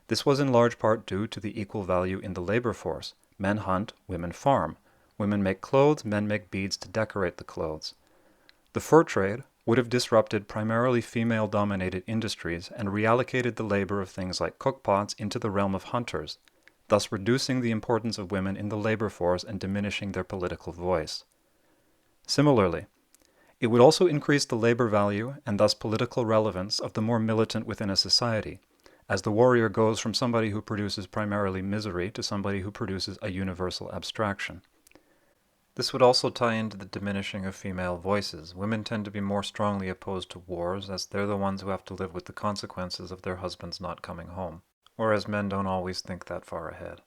This was in large part due to the equal value in the labor force. Men hunt, women farm. Women make clothes, men make beads to decorate the clothes. The fur trade would have disrupted primarily female-dominated industries and reallocated the labor of things like cookpots into the realm of hunters, thus reducing the importance of women in the labor force and diminishing their political voice. Similarly, it would also increase the labor value and thus political relevance of the more militant within a society, as the warrior goes from somebody who produces primarily misery to somebody who produces a universal abstraction. This would also tie into the diminishing of female voices. Women tend to be more strongly opposed to wars, as they're the ones who have to live with the consequences of their husbands not coming home, whereas men don't always think that far ahead.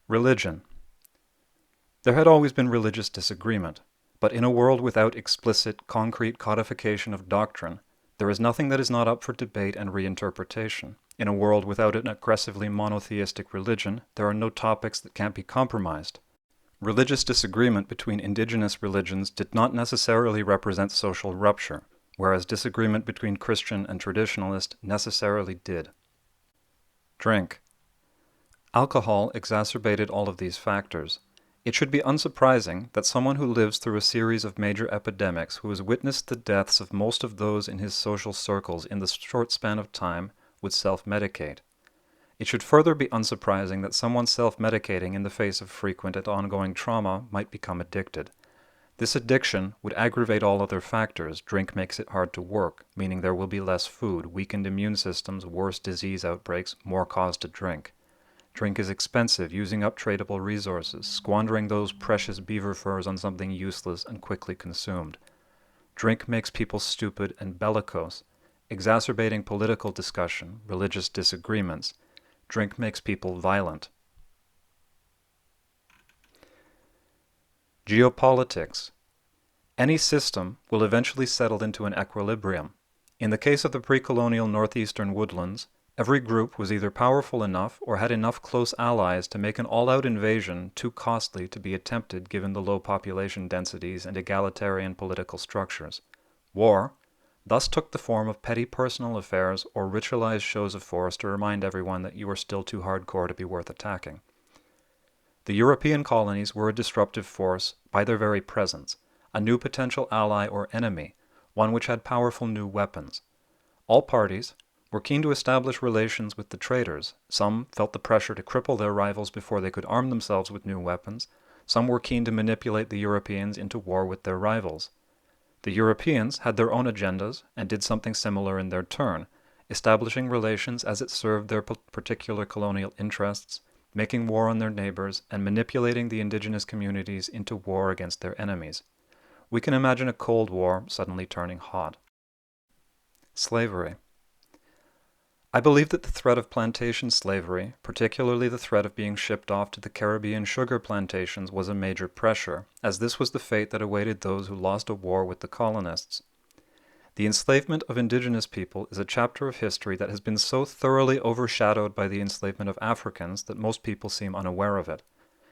Religion. There had always been religious disagreement, but in a world without explicit, concrete codification of doctrine, there is nothing that is not up for debate and reinterpretation. In a world without an aggressively monotheistic religion, there are no topics that can't be compromised. Religious disagreement between indigenous religions did not necessarily represent social rupture, whereas disagreement between Christian and traditionalist necessarily did. Drink. Alcohol exacerbated all of these factors. It should be unsurprising that someone who lives through a series of major epidemics, who has witnessed the deaths of most of those in his social circles in the short span of time, would self-medicate. It should further be unsurprising that someone self-medicating in the face of frequent and ongoing trauma might become addicted. This addiction would aggravate all other factors. Drink makes it hard to work, meaning there will be less food, weakened immune systems, worse disease outbreaks, more cause to drink. Drink is expensive, using up tradable resources, squandering those precious beaver furs on something useless and quickly consumed. Drink makes people stupid and bellicose, exacerbating political discussion, religious disagreements. Drink makes people violent. Geopolitics. Any system will eventually settle into an equilibrium. In the case of the pre-colonial northeastern woodlands, every group was either powerful enough or had enough close allies to make an all-out invasion too costly to be attempted given the low population densities and egalitarian political structures. War thus took the form of petty personal affairs or ritualized shows of force to remind everyone that you are still too hardcore to be worth attacking. The European colonies were a disruptive force by their very presence, a new potential ally or enemy, one which had powerful new weapons. All parties were keen to establish relations with the traders. Some felt the pressure to cripple their rivals before they could arm themselves with new weapons. Some were keen to manipulate the Europeans into war with their rivals. The Europeans had their own agendas and did something similar in their turn, establishing relations as it served their particular colonial interests, making war on their neighbors, and manipulating the indigenous communities into war against their enemies. We can imagine a Cold War suddenly turning hot. Slavery. I believe that the threat of plantation slavery, particularly the threat of being shipped off to the Caribbean sugar plantations, was a major pressure, as this was the fate that awaited those who lost a war with the colonists. The enslavement of indigenous people is a chapter of history that has been so thoroughly overshadowed by the enslavement of Africans that most people seem unaware of it.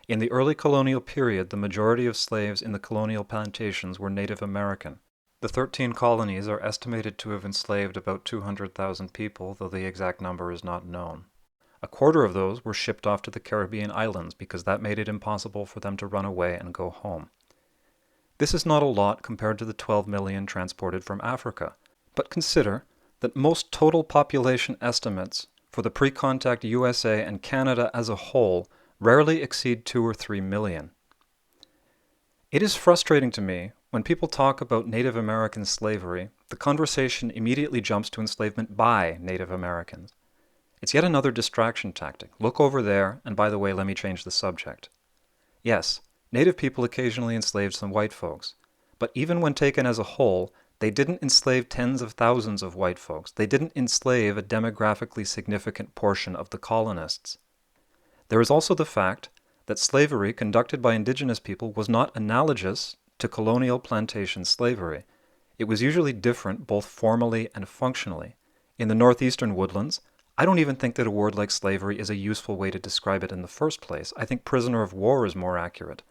In the early colonial period, the majority of slaves in the colonial plantations were Native American. The 13 colonies are estimated to have enslaved about 200,000 people, though the exact number is not known. A quarter of those were shipped off to the Caribbean islands because that made it impossible for them to run away and go home. This is not a lot compared to the 12 million transported from Africa, but consider that most total population estimates for the pre-contact USA and Canada as a whole rarely exceed 2 or 3 million. It is frustrating to me When people talk about Native American slavery, the conversation immediately jumps to enslavement by Native Americans. It's yet another distraction tactic. Look over there, and by the way, let me change the subject. Yes, Native people occasionally enslaved some white folks, but even when taken as a whole, they didn't enslave tens of thousands of white folks. They didn't enslave a demographically significant portion of the colonists. There is also the fact that slavery conducted by indigenous people was not analogous to colonial plantation slavery. It was usually different both formally and functionally. In the northeastern woodlands, I don't even think that a word like slavery is a useful way to describe it in the first place. I think prisoner of war is more accurate.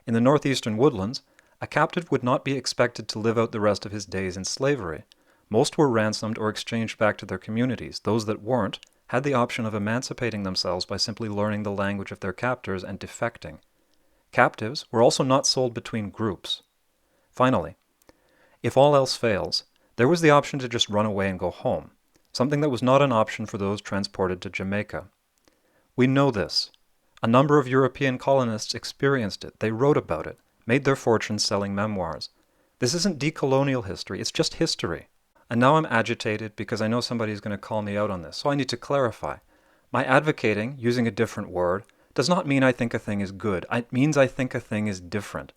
In the northeastern woodlands, a captive would not be expected to live out the rest of his days in slavery. Most were ransomed or exchanged back to their communities. Those that weren't had the option of emancipating themselves by simply learning the language of their captors and defecting. Captives were also not sold between groups. Finally, if all else fails, there was the option to just run away and go home, something that was not an option for those transported to Jamaica. We know this. A number of European colonists experienced it. They wrote about it, made their fortunes selling memoirs. This isn't decolonial history, it's just history. And now I'm agitated because I know somebody's going to call me out on this, so I need to clarify. My advocating, using a different word, does not mean I think a thing is good. It means I think a thing is different.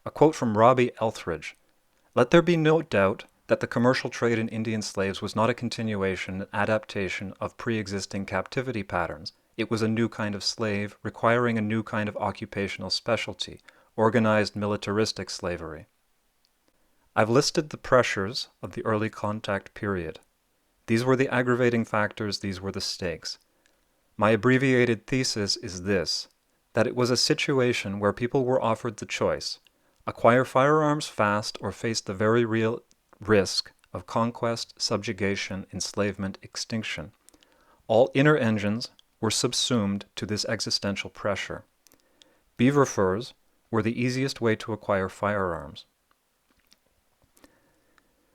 A quote from Robbie Elthridge: "Let there be no doubt that the commercial trade in Indian slaves was not a continuation and adaptation of pre-existing captivity patterns. It was a new kind of slave, requiring a new kind of occupational specialty, organized militaristic slavery." I've listed the pressures of the early contact period. These were the aggravating factors, these were the stakes. My abbreviated thesis is this: that it was a situation where people were offered the choice: acquire firearms fast or face the very real risk of conquest, subjugation, enslavement, extinction. All inner engines were subsumed to this existential pressure. Beaver furs were the easiest way to acquire firearms.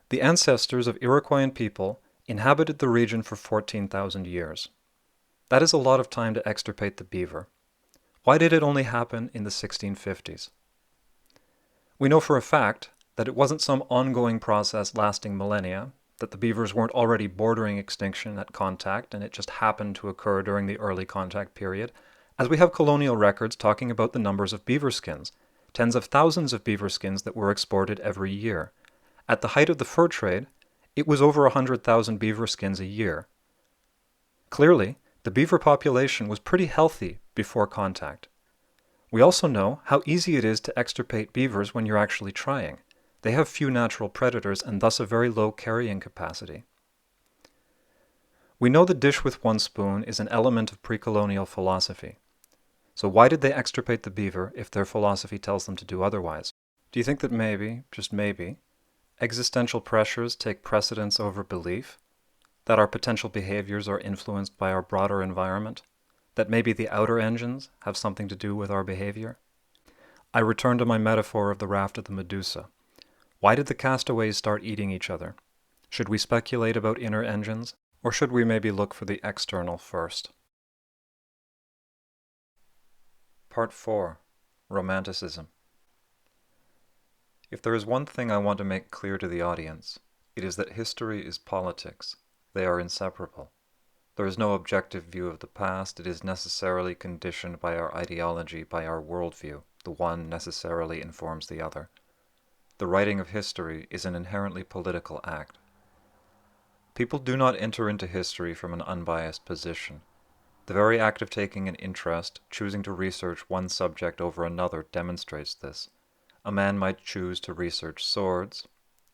The ancestors of Iroquoian people inhabited the region for 14,000 years. That is a lot of time to extirpate the beaver. Why did it only happen in the 1650s? We know for a fact that it wasn't some ongoing process lasting millennia, that the beavers weren't already bordering extinction at contact and it just happened to occur during the early contact period, as we have colonial records talking about the numbers of beaver skins, tens of thousands of beaver skins that were exported every year. At the height of the fur trade, it was over 100,000 beaver skins a year. Clearly, the beaver population was pretty healthy before contact. We also know how easy it is to extirpate beavers when you're actually trying. They have few natural predators and thus a very low carrying capacity. We know the dish with one spoon is an element of pre-colonial philosophy. So why did they extirpate the beaver if their philosophy tells them to do otherwise? Do you think that maybe, just maybe, existential pressures take precedence over belief? That our potential behaviors are influenced by our broader environment? That maybe the outer engines have something to do with our behavior? I return to my metaphor of the raft of the Medusa. Why did the castaways start eating each other? Should we speculate about inner engines, or should we maybe look for the external first? Part 4. Romanticism. If there is one thing I want to make clear to the audience, it is that history is politics. They are inseparable. There is no objective view of the past. It is necessarily conditioned by our ideology, by our worldview. The one necessarily informs the other. The writing of history is an inherently political act. People do not enter into history from an unbiased position. The very act of taking an interest, choosing to research one subject over another, demonstrates this. A man might choose to research swords.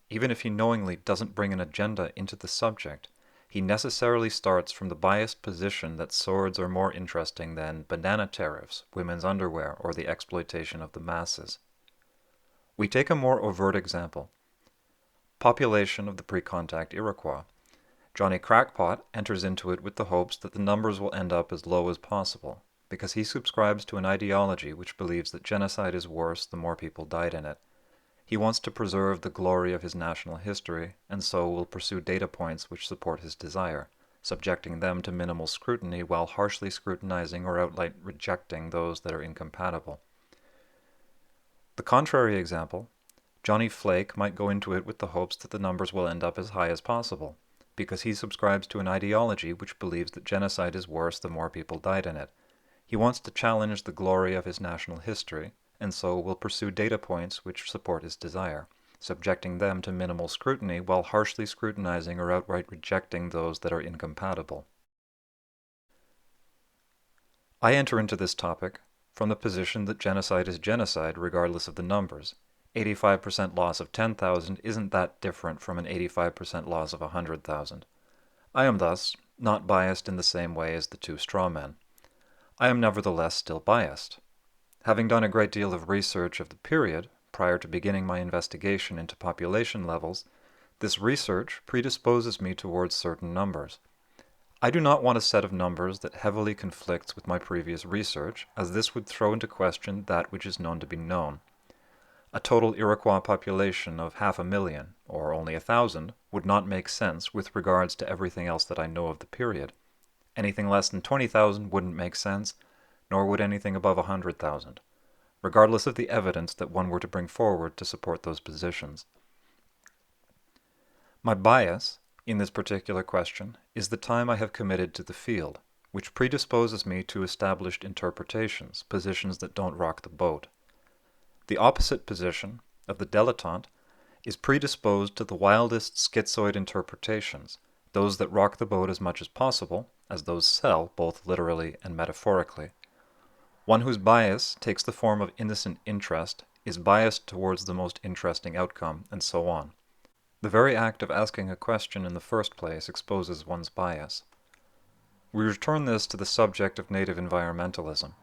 Even if he knowingly doesn't bring an agenda into the subject, he necessarily starts from the biased position that swords are more interesting than banana tariffs, women's underwear, or the exploitation of the masses. We take a more overt example. Population of the pre-contact Iroquois. Johnny Crackpot enters into it with the hopes that the numbers will end up as low as possible, because he subscribes to an ideology which believes that genocide is worse the more people died in it. He wants to preserve the glory of his national history, and so will pursue data points which support his desire, subjecting them to minimal scrutiny while harshly scrutinizing or outright rejecting those that are incompatible. The contrary example, Johnny Flake might go into it with the hopes that the numbers will end up as high as possible, because he subscribes to an ideology which believes that genocide is worse the more people died in it. He wants to challenge the glory of his national history, and so will pursue data points which support his desire, subjecting them to minimal scrutiny while harshly scrutinizing or outright rejecting those that are incompatible. I enter into this topic from the position that genocide is genocide regardless of the numbers. 85% loss of 10,000 isn't that different from an 85% loss of 100,000. I am thus not biased in the same way as the two straw men. I am nevertheless still biased. Having done a great deal of research of the period prior to beginning my investigation into population levels, this research predisposes me towards certain numbers. I do not want a set of numbers that heavily conflicts with my previous research, as this would throw into question that which is known to be known. A total Iroquois population of 500,000, or only 1,000, would not make sense with regards to everything else that I know of the period. Anything less than 20,000 wouldn't make sense, nor would anything above 100,000, regardless of the evidence that one were to bring forward to support those positions. My bias in this particular question is the time I have committed to the field, which predisposes me to established interpretations, positions that don't rock the boat. The opposite position, of the dilettante, is predisposed to the wildest schizoid interpretations, those that rock the boat as much as possible, as those sell both literally and metaphorically. One whose bias takes the form of innocent interest is biased towards the most interesting outcome, and so on. The very act of asking a question in the first place exposes one's bias. We return this to the subject of native environmentalism.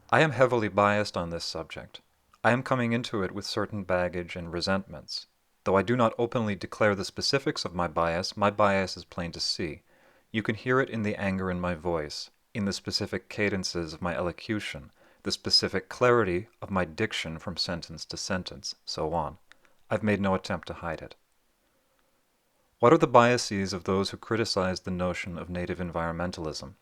I am heavily biased on this subject. I am coming into it with certain baggage and resentments. Though I do not openly declare the specifics of my bias is plain to see. You can hear it in the anger in my voice, in the specific cadences of my elocution, the specific clarity of my diction from sentence to sentence, so on. I've made no attempt to hide it. What are the biases of those who criticize the notion of native environmentalism?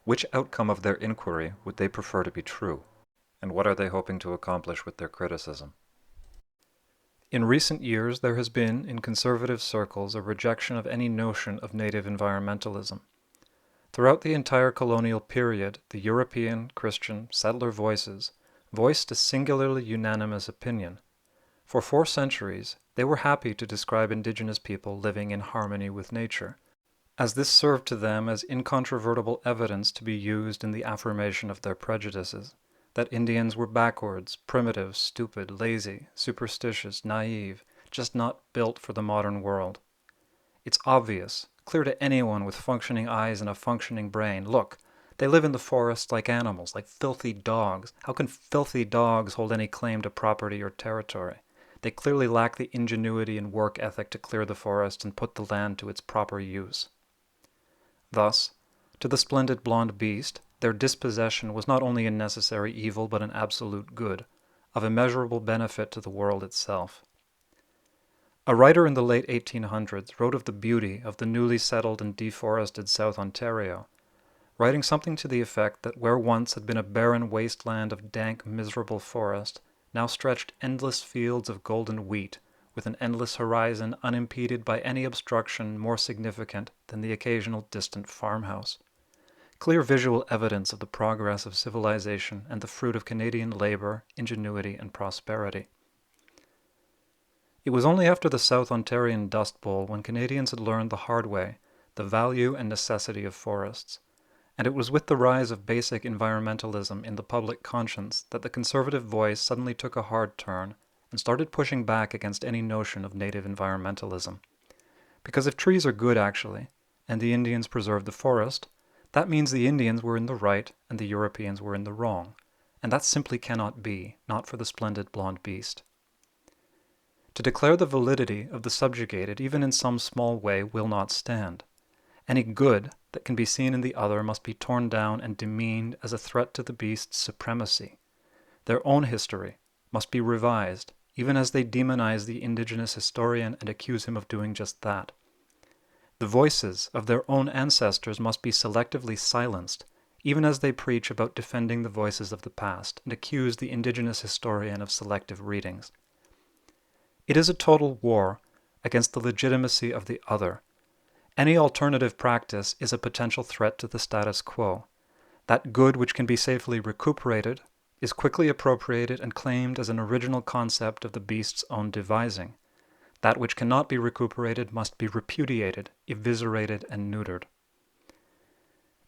Which outcome of their inquiry would they prefer to be true? And what are they hoping to accomplish with their criticism? In recent years, there has been, in conservative circles, a rejection of any notion of native environmentalism. Throughout the entire colonial period, the European, Christian, settler voices voiced a singularly unanimous opinion. For 4 centuries, they were happy to describe indigenous people living in harmony with nature, as this served to them as incontrovertible evidence to be used in the affirmation of their prejudices, that Indians were backwards, primitive, stupid, lazy, superstitious, naive, just not built for the modern world. It's obvious, clear to anyone with functioning eyes and a functioning brain. Look, they live in the forest like animals, like filthy dogs. How can filthy dogs hold any claim to property or territory? They clearly lack the ingenuity and work ethic to clear the forest and put the land to its proper use. Thus, to the splendid blonde beast, their dispossession was not only a necessary evil but an absolute good, of immeasurable benefit to the world itself. A writer in the late 1800s wrote of the beauty of the newly settled and deforested South Ontario, writing something to the effect that where once had been a barren wasteland of dank, miserable forest, now stretched endless fields of golden wheat, with an endless horizon unimpeded by any obstruction more significant than the occasional distant farmhouse. Clear visual evidence of the progress of civilization and the fruit of Canadian labor, ingenuity, and prosperity. It was only after the South Ontarian Dust Bowl when Canadians had learned the hard way the value and necessity of forests, and it was with the rise of basic environmentalism in the public conscience that the conservative voice suddenly took a hard turn and started pushing back against any notion of native environmentalism. Because if trees are good actually, and the Indians preserved the forest, that means the Indians were in the right and the Europeans were in the wrong, and that simply cannot be, not for the splendid blonde beast. To declare the validity of the subjugated, even in some small way, will not stand. Any good that can be seen in the other must be torn down and demeaned as a threat to the beast's supremacy. Their own history must be revised, even as they demonize the indigenous historian and accuse him of doing just that. The voices of their own ancestors must be selectively silenced, even as they preach about defending the voices of the past and accuse the indigenous historian of selective readings. It is a total war against the legitimacy of the other. Any alternative practice is a potential threat to the status quo. That good which can be safely recuperated is quickly appropriated and claimed as an original concept of the beast's own devising. That which cannot be recuperated must be repudiated, eviscerated, and neutered.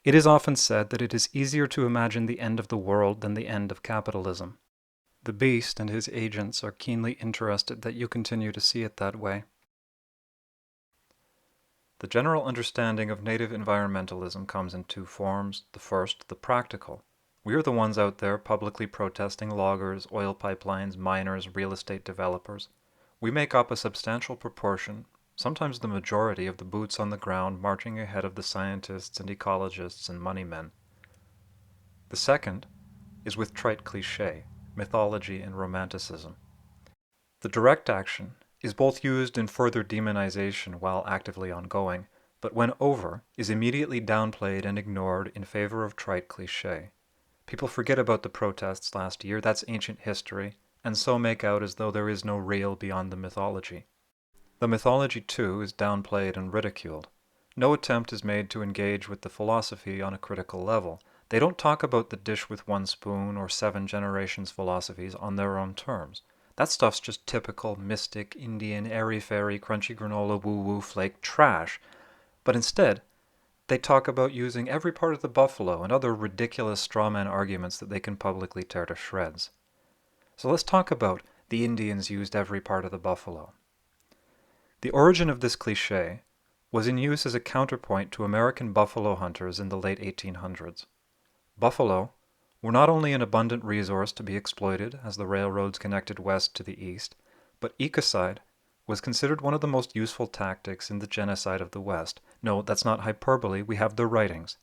It is often said that it is easier to imagine the end of the world than the end of capitalism. The beast and his agents are keenly interested that you continue to see it that way. The general understanding of native environmentalism comes in two forms. The first, the practical. We are the ones out there publicly protesting loggers, oil pipelines, miners, real estate developers. We make up a substantial proportion, sometimes the majority, of the boots on the ground marching ahead of the scientists and ecologists and money men. The second is with trite cliché, mythology and romanticism. The direct action is both used in further demonization while actively ongoing, but when over, is immediately downplayed and ignored in favor of trite cliché. People forget about the protests last year, that's ancient history, and so make out as though there is no real beyond the mythology. The mythology, too, is downplayed and ridiculed. No attempt is made to engage with the philosophy on a critical level. They don't talk about the dish with one spoon or 7 generations philosophies on their own terms. That stuff's just typical, mystic, Indian, airy-fairy, crunchy granola, woo-woo, flake trash. But instead, they talk about using every part of the buffalo and other ridiculous strawman arguments that they can publicly tear to shreds. So let's talk about the Indians used every part of the buffalo. The origin of this cliché was in use as a counterpoint to American buffalo hunters in the late 1800s. Buffalo were not only an abundant resource to be exploited as the railroads connected west to the east, but ecocide was considered one of the most useful tactics in the genocide of the West. No, that's not hyperbole, we have their writings.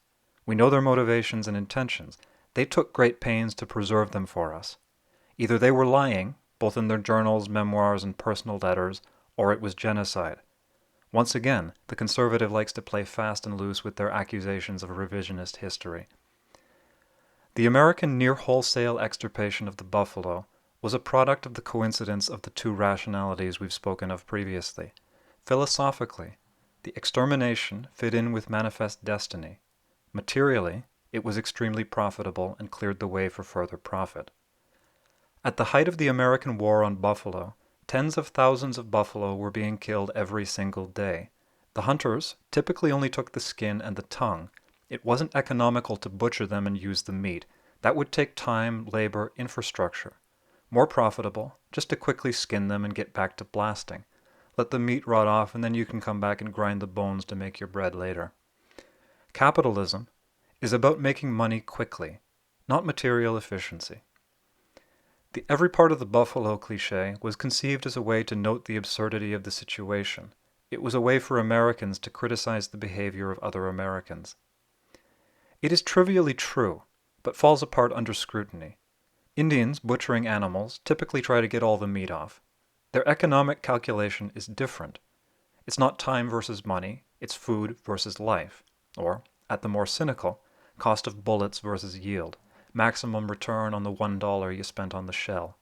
We know their motivations and intentions. They took great pains to preserve them for us. Either they were lying, both in their journals, memoirs, and personal letters, or it was genocide. Once again, the conservative likes to play fast and loose with their accusations of revisionist history. The American near-wholesale extirpation of the buffalo was a product of the coincidence of the two rationalities we've spoken of previously. Philosophically, the extermination fit in with manifest destiny. Materially, it was extremely profitable and cleared the way for further profit. At the height of the American war on buffalo, tens of thousands of buffalo were being killed every single day. The hunters typically only took the skin and the tongue. It wasn't economical to butcher them and use the meat. That would take time, labor, infrastructure. More profitable, just to quickly skin them and get back to blasting. Let the meat rot off and then you can come back and grind the bones to make your bread later. Capitalism is about making money quickly, not material efficiency. The every part of the buffalo cliché was conceived as a way to note the absurdity of the situation. It was a way for Americans to criticize the behavior of other Americans. It is trivially true, but falls apart under scrutiny. Indians butchering animals typically try to get all the meat off. Their economic calculation is different. It's not time versus money, it's food versus life. Or, at the more cynical, cost of bullets versus yield. Maximum return on the $1 you spent on the shell.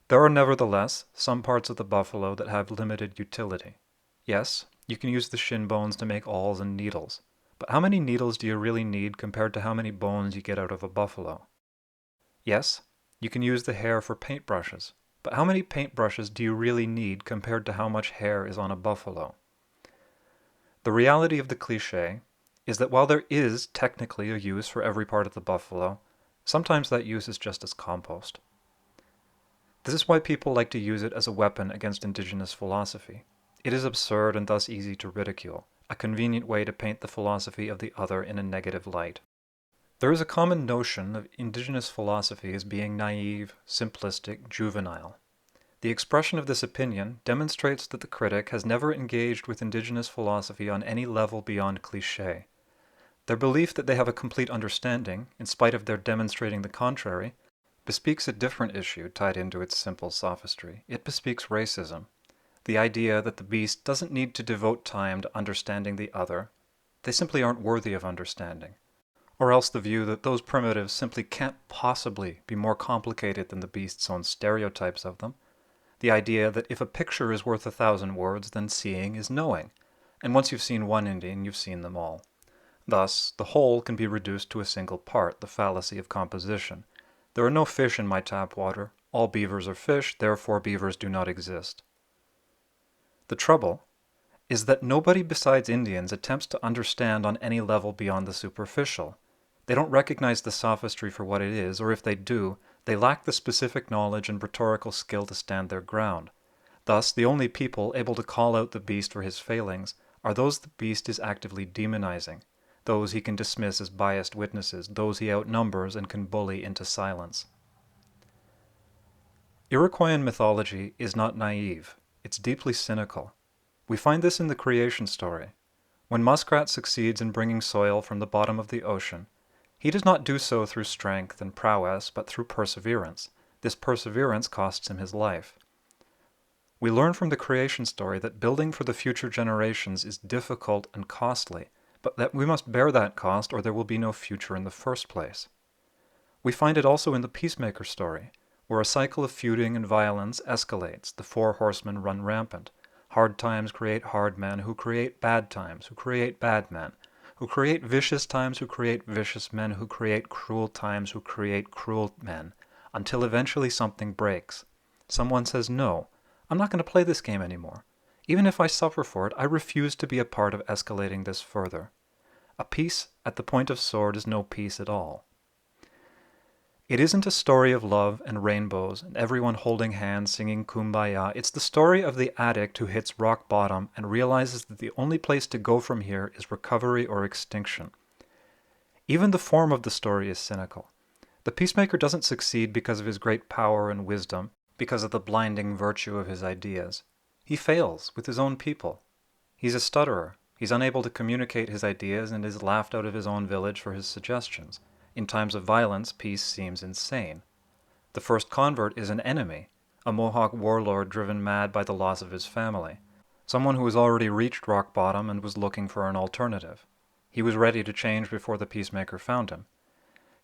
There are nevertheless some parts of the buffalo that have limited utility. Yes, you can use the shin bones to make awls and needles, but how many needles do you really need compared to how many bones you get out of a buffalo? Yes, you can use the hair for paintbrushes, but how many paintbrushes do you really need compared to how much hair is on a buffalo? The reality of the cliché is that while there is technically a use for every part of the buffalo, sometimes that use is just as compost. This is why people like to use it as a weapon against indigenous philosophy. It is absurd and thus easy to ridicule, a convenient way to paint the philosophy of the other in a negative light. There is a common notion of indigenous philosophy as being naive, simplistic, juvenile. The expression of this opinion demonstrates that the critic has never engaged with indigenous philosophy on any level beyond cliché. Their belief that they have a complete understanding, in spite of their demonstrating the contrary, bespeaks a different issue tied into its simple sophistry. It bespeaks racism, the idea that the beast doesn't need to devote time to understanding the other. They simply aren't worthy of understanding. Or else the view that those primitives simply can't possibly be more complicated than the beast's own stereotypes of them. The idea that if a picture is worth 1,000 words, then seeing is knowing. And once you've seen one Indian, you've seen them all. Thus, the whole can be reduced to a single part, the fallacy of composition. There are no fish in my tap water. All beavers are fish, therefore beavers do not exist. The trouble is that nobody besides Indians attempts to understand on any level beyond the superficial. They don't recognize the sophistry for what it is, or if they do, they lack the specific knowledge and rhetorical skill to stand their ground. Thus, the only people able to call out the beast for his failings are those the beast is actively demonizing, those he can dismiss as biased witnesses, those he outnumbers and can bully into silence. Iroquoian mythology is not naive, it's deeply cynical. We find this in the creation story. When Muskrat succeeds in bringing soil from the bottom of the ocean, he does not do so through strength and prowess, but through perseverance. This perseverance costs him his life. We learn from the creation story that building for the future generations is difficult and costly, but that we must bear that cost or there will be no future in the first place. We find it also in the peacemaker story, where a cycle of feuding and violence escalates. The four horsemen run rampant. Hard times create hard men, who create bad times, who create bad men, who create vicious times, who create vicious men, who create cruel times, who create cruel men, until eventually something breaks. Someone says, "No, I'm not going to play this game anymore. Even if I suffer for it, I refuse to be a part of escalating this further." A peace at the point of sword is no peace at all. It isn't a story of love and rainbows and everyone holding hands singing Kumbaya. It's the story of the addict who hits rock bottom and realizes that the only place to go from here is recovery or extinction. Even the form of the story is cynical. The peacemaker doesn't succeed because of his great power and wisdom, because of the blinding virtue of his ideas. He fails with his own people. He's a stutterer. He's unable to communicate his ideas and is laughed out of his own village for his suggestions. In times of violence, peace seems insane. The first convert is an enemy, a Mohawk warlord driven mad by the loss of his family, someone who has already reached rock bottom and was looking for an alternative. He was ready to change before the peacemaker found him.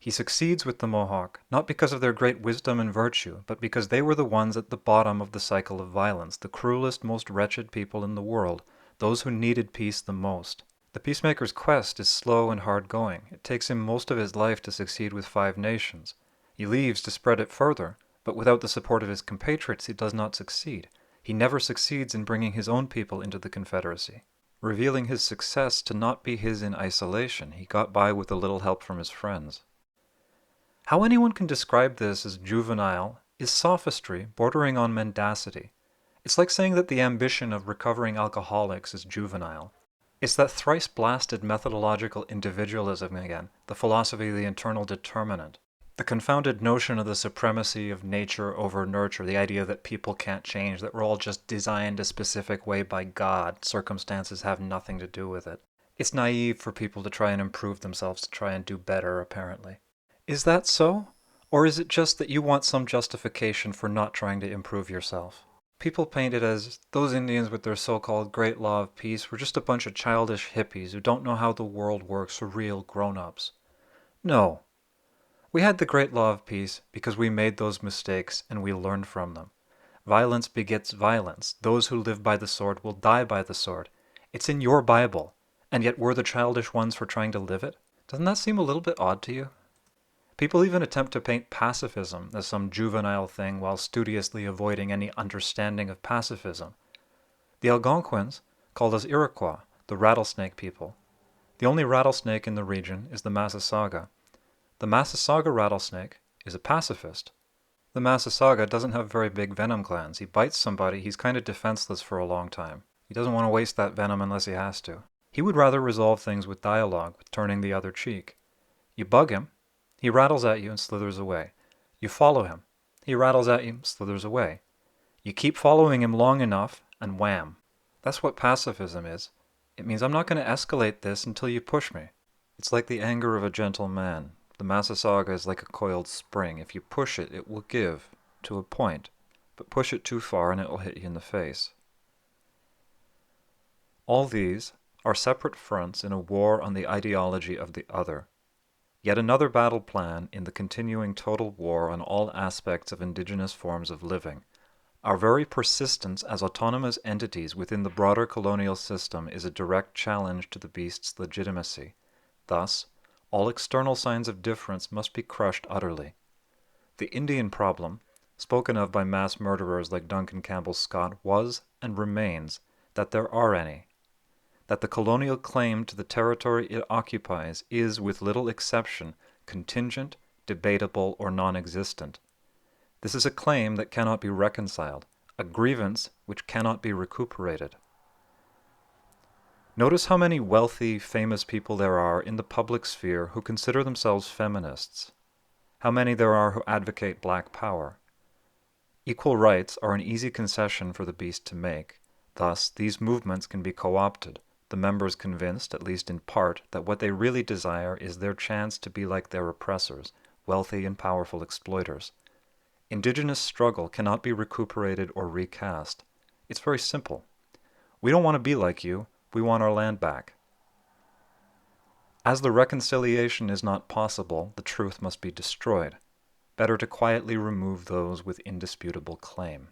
He succeeds with the Mohawk, not because of their great wisdom and virtue, but because they were the ones at the bottom of the cycle of violence, the cruelest, most wretched people in the world, those who needed peace the most. The peacemaker's quest is slow and hard-going. It takes him most of his life to succeed with 5 nations. He leaves to spread it further, but without the support of his compatriots he does not succeed. He never succeeds in bringing his own people into the Confederacy. Revealing his success to not be his in isolation, he got by with a little help from his friends. How anyone can describe this as juvenile is sophistry bordering on mendacity. It's like saying that the ambition of recovering alcoholics is juvenile. It's that thrice-blasted methodological individualism again, the philosophy of the internal determinant. The confounded notion of the supremacy of nature over nurture, the idea that people can't change, that we're all just designed a specific way by God, circumstances have nothing to do with it. It's naive for people to try and improve themselves, to try and do better, apparently. Is that so? Or is it just that you want some justification for not trying to improve yourself? People paint it as those Indians with their so-called Great Law of Peace were just a bunch of childish hippies who don't know how the world works for real grown-ups. No. We had the Great Law of Peace because we made those mistakes and we learned from them. Violence begets violence. Those who live by the sword will die by the sword. It's in your Bible, and yet we're the childish ones for trying to live it? Doesn't that seem a little bit odd to you? People even attempt to paint pacifism as some juvenile thing while studiously avoiding any understanding of pacifism. The Algonquins called us Iroquois, the rattlesnake people. The only rattlesnake in the region is the Massasauga. The Massasauga rattlesnake is a pacifist. The Massasauga doesn't have very big venom glands. He bites somebody, he's kind of defenseless for a long time. He doesn't want to waste that venom unless he has to. He would rather resolve things with dialogue, with turning the other cheek. You bug him, he rattles at you and slithers away. You follow him. He rattles at you, slithers away. You keep following him long enough, and wham. That's what pacifism is. It means I'm not going to escalate this until you push me. It's like the anger of a gentle man. The Massasauga is like a coiled spring. If you push it, it will give, to a point. But push it too far and it will hit you in the face. All these are separate fronts in a war on the ideology of the other. Yet another battle plan in the continuing total war on all aspects of indigenous forms of living, Our very persistence as autonomous entities within the broader colonial system is a direct challenge to the beast's legitimacy. Thus, all external signs of difference must be crushed utterly. The Indian problem, spoken of by mass murderers like Duncan Campbell Scott, was and remains that there are any. That the colonial claim to the territory it occupies is, with little exception, contingent, debatable, or non-existent. This is a claim that cannot be reconciled, a grievance which cannot be recuperated. Notice how many wealthy, famous people there are in the public sphere who consider themselves feminists. How many there are who advocate black power. Equal rights are an easy concession for the beast to make. Thus, these movements can be co-opted, the members convinced, at least in part, that what they really desire is their chance to be like their oppressors, wealthy and powerful exploiters. Indigenous struggle cannot be recuperated or recast. It's very simple. We don't want to be like you, we want our land back. As the reconciliation is not possible, the truth must be destroyed. Better to quietly remove those with indisputable claim.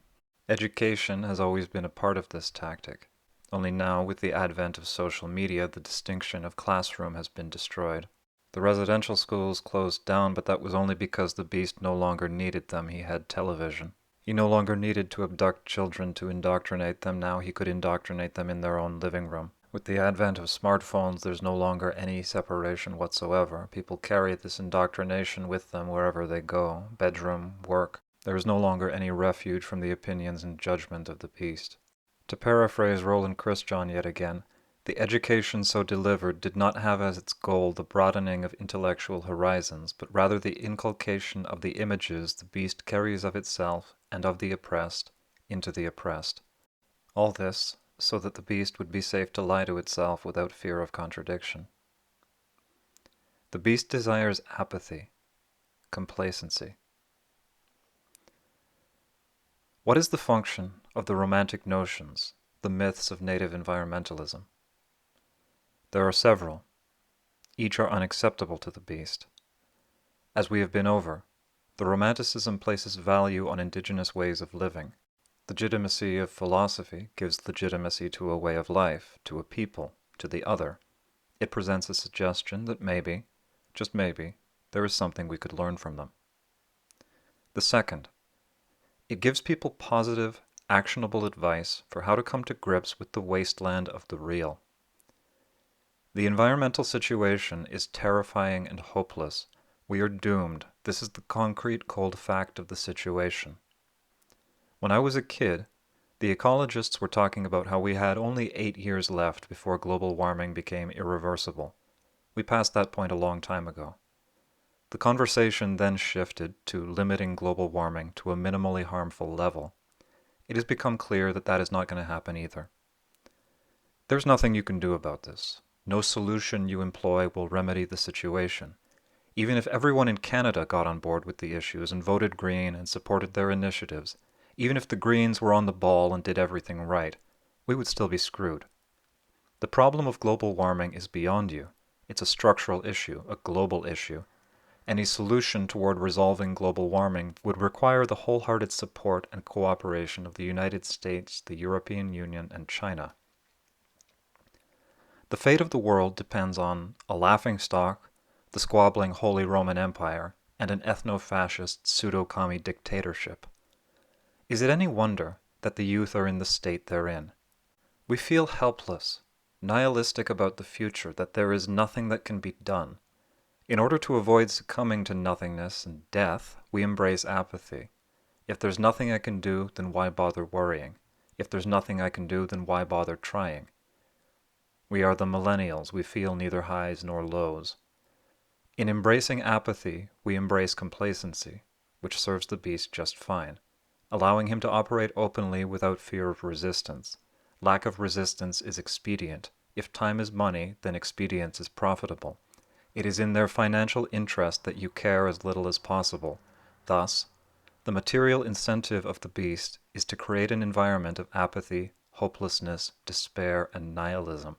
Education has always been a part of this tactic. Only now, with the advent of social media, the distinction of classroom has been destroyed. The residential schools closed down, but that was only because the beast no longer needed them. He had television. He no longer needed to abduct children to indoctrinate them. Now he could indoctrinate them in their own living room. With the advent of smartphones, there's no longer any separation whatsoever. People carry this indoctrination with them wherever they go, bedroom, work. There is no longer any refuge from the opinions and judgment of the beast. To paraphrase Roland Christian yet again, the education so delivered did not have as its goal the broadening of intellectual horizons, but rather the inculcation of the images the beast carries of itself and of the oppressed into the oppressed. All this so that the beast would be safe to lie to itself without fear of contradiction. The beast desires apathy, complacency. What is the function of the romantic notions, the myths of native environmentalism? There are several. Each are unacceptable to the beast. As we have been over, the Romanticism places value on indigenous ways of living. Legitimacy of philosophy gives legitimacy to a way of life, to a people, to the other. It presents a suggestion that maybe, just maybe, there is something we could learn from them. The second, it gives people positive, actionable advice for how to come to grips with the wasteland of the real. The environmental situation is terrifying and hopeless. We are doomed. This is the concrete, cold fact of the situation. When I was a kid, the ecologists were talking about how we had only 8 years left before global warming became irreversible. We passed that point a long time ago. The conversation then shifted to limiting global warming to a minimally harmful level. It has become clear that that is not going to happen either. There's nothing you can do about this. No solution you employ will remedy the situation. Even if everyone in Canada got on board with the issues and voted Green and supported their initiatives, even if the Greens were on the ball and did everything right, we would still be screwed. The problem of global warming is beyond you. It's a structural issue, a global issue. Any solution toward resolving global warming would require the wholehearted support and cooperation of the United States, the European Union, and China. The fate of the world depends on a laughingstock, the squabbling Holy Roman Empire, and an ethno-fascist pseudo-commie dictatorship. Is it any wonder that the youth are in the state they're in? We feel helpless, nihilistic about the future, that there is nothing that can be done. In order to avoid succumbing to nothingness and death, we embrace apathy. If there's nothing I can do, then why bother worrying? If there's nothing I can do, then why bother trying? We are the millennials. We feel neither highs nor lows. In embracing apathy, we embrace complacency, which serves the beast just fine, allowing him to operate openly without fear of resistance. Lack of resistance is expedient. If time is money, then expedience is profitable. It is in their financial interest that you care as little as possible. Thus, the material incentive of the beast is to create an environment of apathy, hopelessness, despair, and nihilism.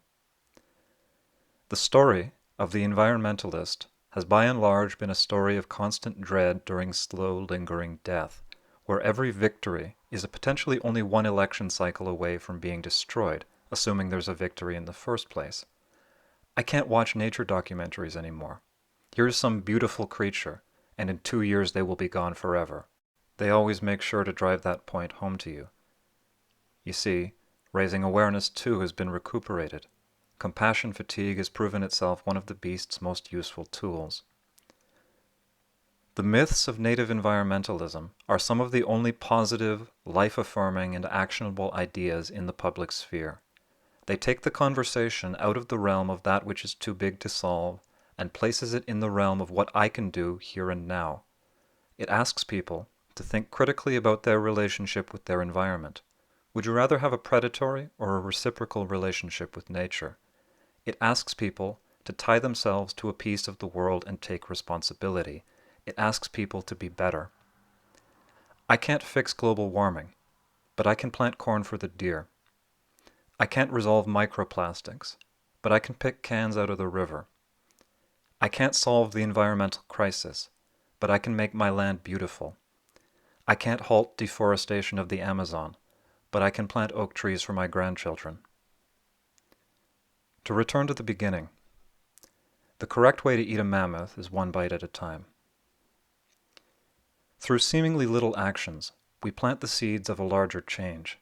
The story of the environmentalist has by and large been a story of constant dread during slow, lingering death, where every victory is a potentially only one election cycle away from being destroyed, assuming there's a victory in the first place. I can't watch nature documentaries anymore. Here's some beautiful creature, and in 2 years they will be gone forever. They always make sure to drive that point home to you. You see, raising awareness too has been recuperated. Compassion fatigue has proven itself one of the beast's most useful tools. The myths of native environmentalism are some of the only positive, life-affirming, and actionable ideas in the public sphere. They take the conversation out of the realm of that which is too big to solve and places it in the realm of what I can do here and now. It asks people to think critically about their relationship with their environment. Would you rather have a predatory or a reciprocal relationship with nature? It asks people to tie themselves to a piece of the world and take responsibility. It asks people to be better. I can't fix global warming, but I can plant corn for the deer. I can't resolve microplastics, but I can pick cans out of the river. I can't solve the environmental crisis, but I can make my land beautiful. I can't halt deforestation of the Amazon, but I can plant oak trees for my grandchildren. To return to the beginning, the correct way to eat a mammoth is one bite at a time. Through seemingly little actions, we plant the seeds of a larger change.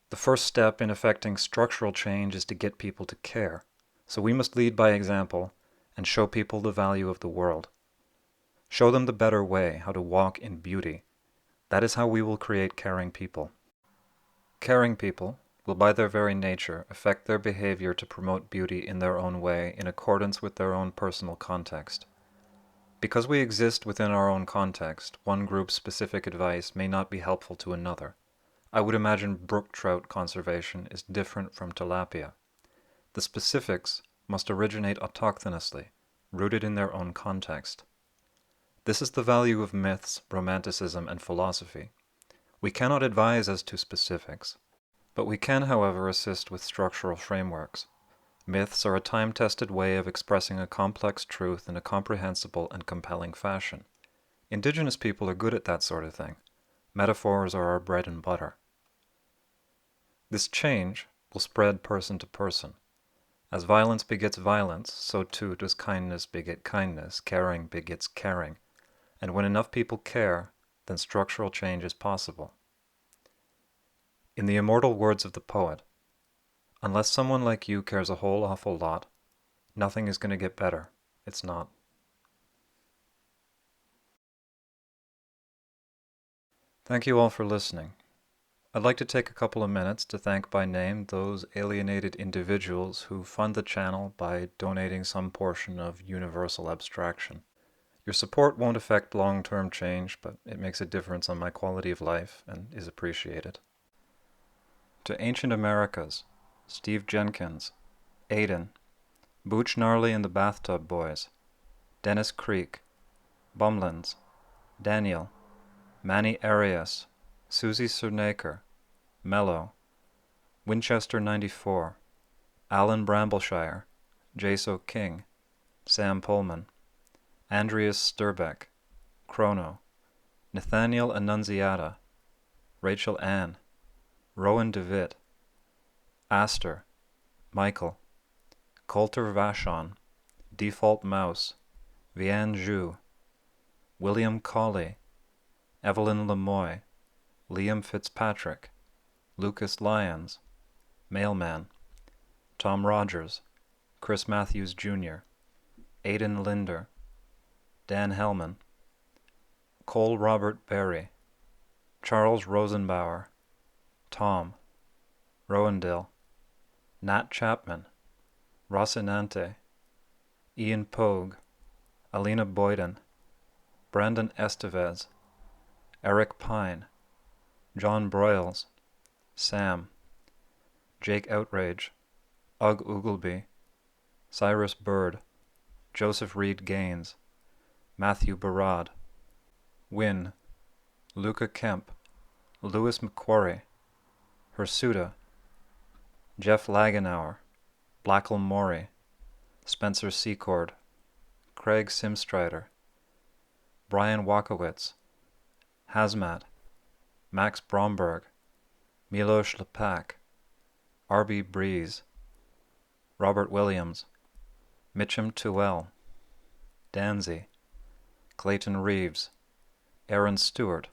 The first step in effecting structural change is to get people to care, so we must lead by example and show people the value of the world. Show them the better way, how to walk in beauty. That is how we will create caring people. Caring people will by their very nature affect their behavior to promote beauty in their own way in accordance with their own personal context. Because we exist within our own context, one group's specific advice may not be helpful to another. I would imagine brook trout conservation is different from tilapia. The specifics must originate autochthonously, rooted in their own context. This is the value of myths, romanticism, and philosophy. We cannot advise as to specifics, but we can, however, assist with structural frameworks. Myths are a time-tested way of expressing a complex truth in a comprehensible and compelling fashion. Indigenous people are good at that sort of thing. Metaphors are our bread and butter. This change will spread person to person. As violence begets violence, so too does kindness beget kindness, caring begets caring. And when enough people care, then structural change is possible. In the immortal words of the poet, unless someone like you cares a whole awful lot, nothing is going to get better. It's not. Thank you all for listening. I'd like to take a couple of minutes to thank by name those alienated individuals who fund the channel by donating some portion of universal abstraction. Your support won't affect long-term change, but it makes a difference on my quality of life and is appreciated. To Ancient Americas, Steve Jenkins, Aiden, Booch Gnarly and the Bathtub Boys, Dennis Creek, Bumlins, Daniel, Manny Arias, Susie Cernaker, Mello, Winchester 94, Alan Brambleshire, Jaso King, Sam Pullman, Andreas Sturbeck, Chrono, Nathaniel Annunziata, Rachel Ann, Rowan DeVitt, Astor, Michael, Coulter Vachon, Default Mouse, Vianne Zhu, William Colley, Evelyn Lemoy, Liam Fitzpatrick, Lucas Lyons, Mailman, Tom Rogers, Chris Matthews Jr., Aidan Linder, Dan Hellman, Cole Robert Berry, Charles Rosenbauer, Tom, Rowandill, Nat Chapman, Rocinante, Ian Pogue, Alina Boyden, Brandon Estevez, Eric Pine, John Broyles, Sam, Jake Outrage, Ugg Oogleby, Cyrus Bird, Joseph Reed Gaines, Matthew Barad, Wynne, Luca Kemp, Louis McQuarrie, Hirsuta, Jeff Lagenauer, Blackle Maury, Spencer Secord, Craig Simstrider, Brian Wakowitz, Hazmat, Max Bromberg, Miloš Lepak, R.B. Breeze, Robert Williams, Mitchum Tuel, Danzy, Clayton Reeves, Aaron Stewart,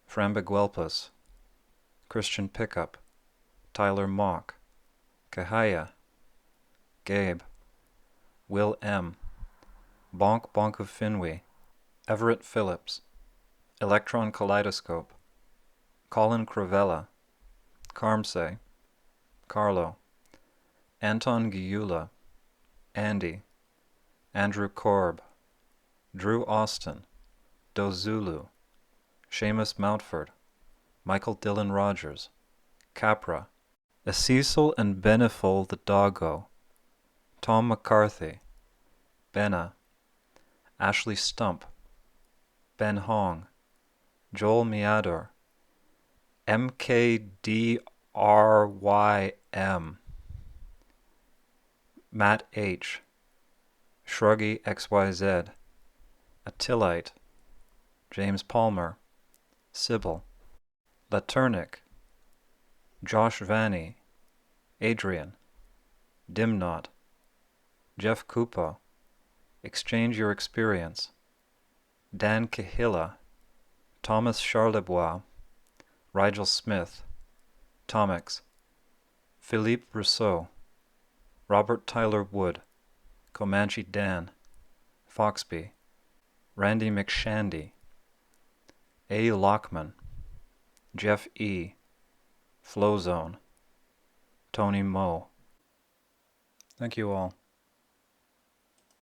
Framba Guelpas, Christian Pickup, Tyler Mock, Kahaya, Gabe, Will M., Bonk Bonk of Finwee, Everett Phillips, Electron Kaleidoscope, Colin Cravella, Carmsay, Carlo, Anton Giula, Andy, Andrew Korb, Drew Austin, Dozulu, Seamus Mountford, Michael Dillon Rogers, Capra, Cecil and Beneful the Doggo, Tom McCarthy, Benna, Ashley Stump, Ben Hong, Joel Meador, MKDRYM, Matt H., Shruggy XYZ, Attilite, James Palmer, Sybil, Laturnic, Josh Vanny, Adrian, Dimnot, Jeff Kupo, Exchange Your Experience, Dan Kahila, Thomas Charlebois, Rigel Smith, Tomix, Philippe Rousseau, Robert Tyler Wood, Comanche Dan, Foxby, Randy McShandy, A. Lockman, Jeff E., Flowzone, Tony Moe. Thank you all.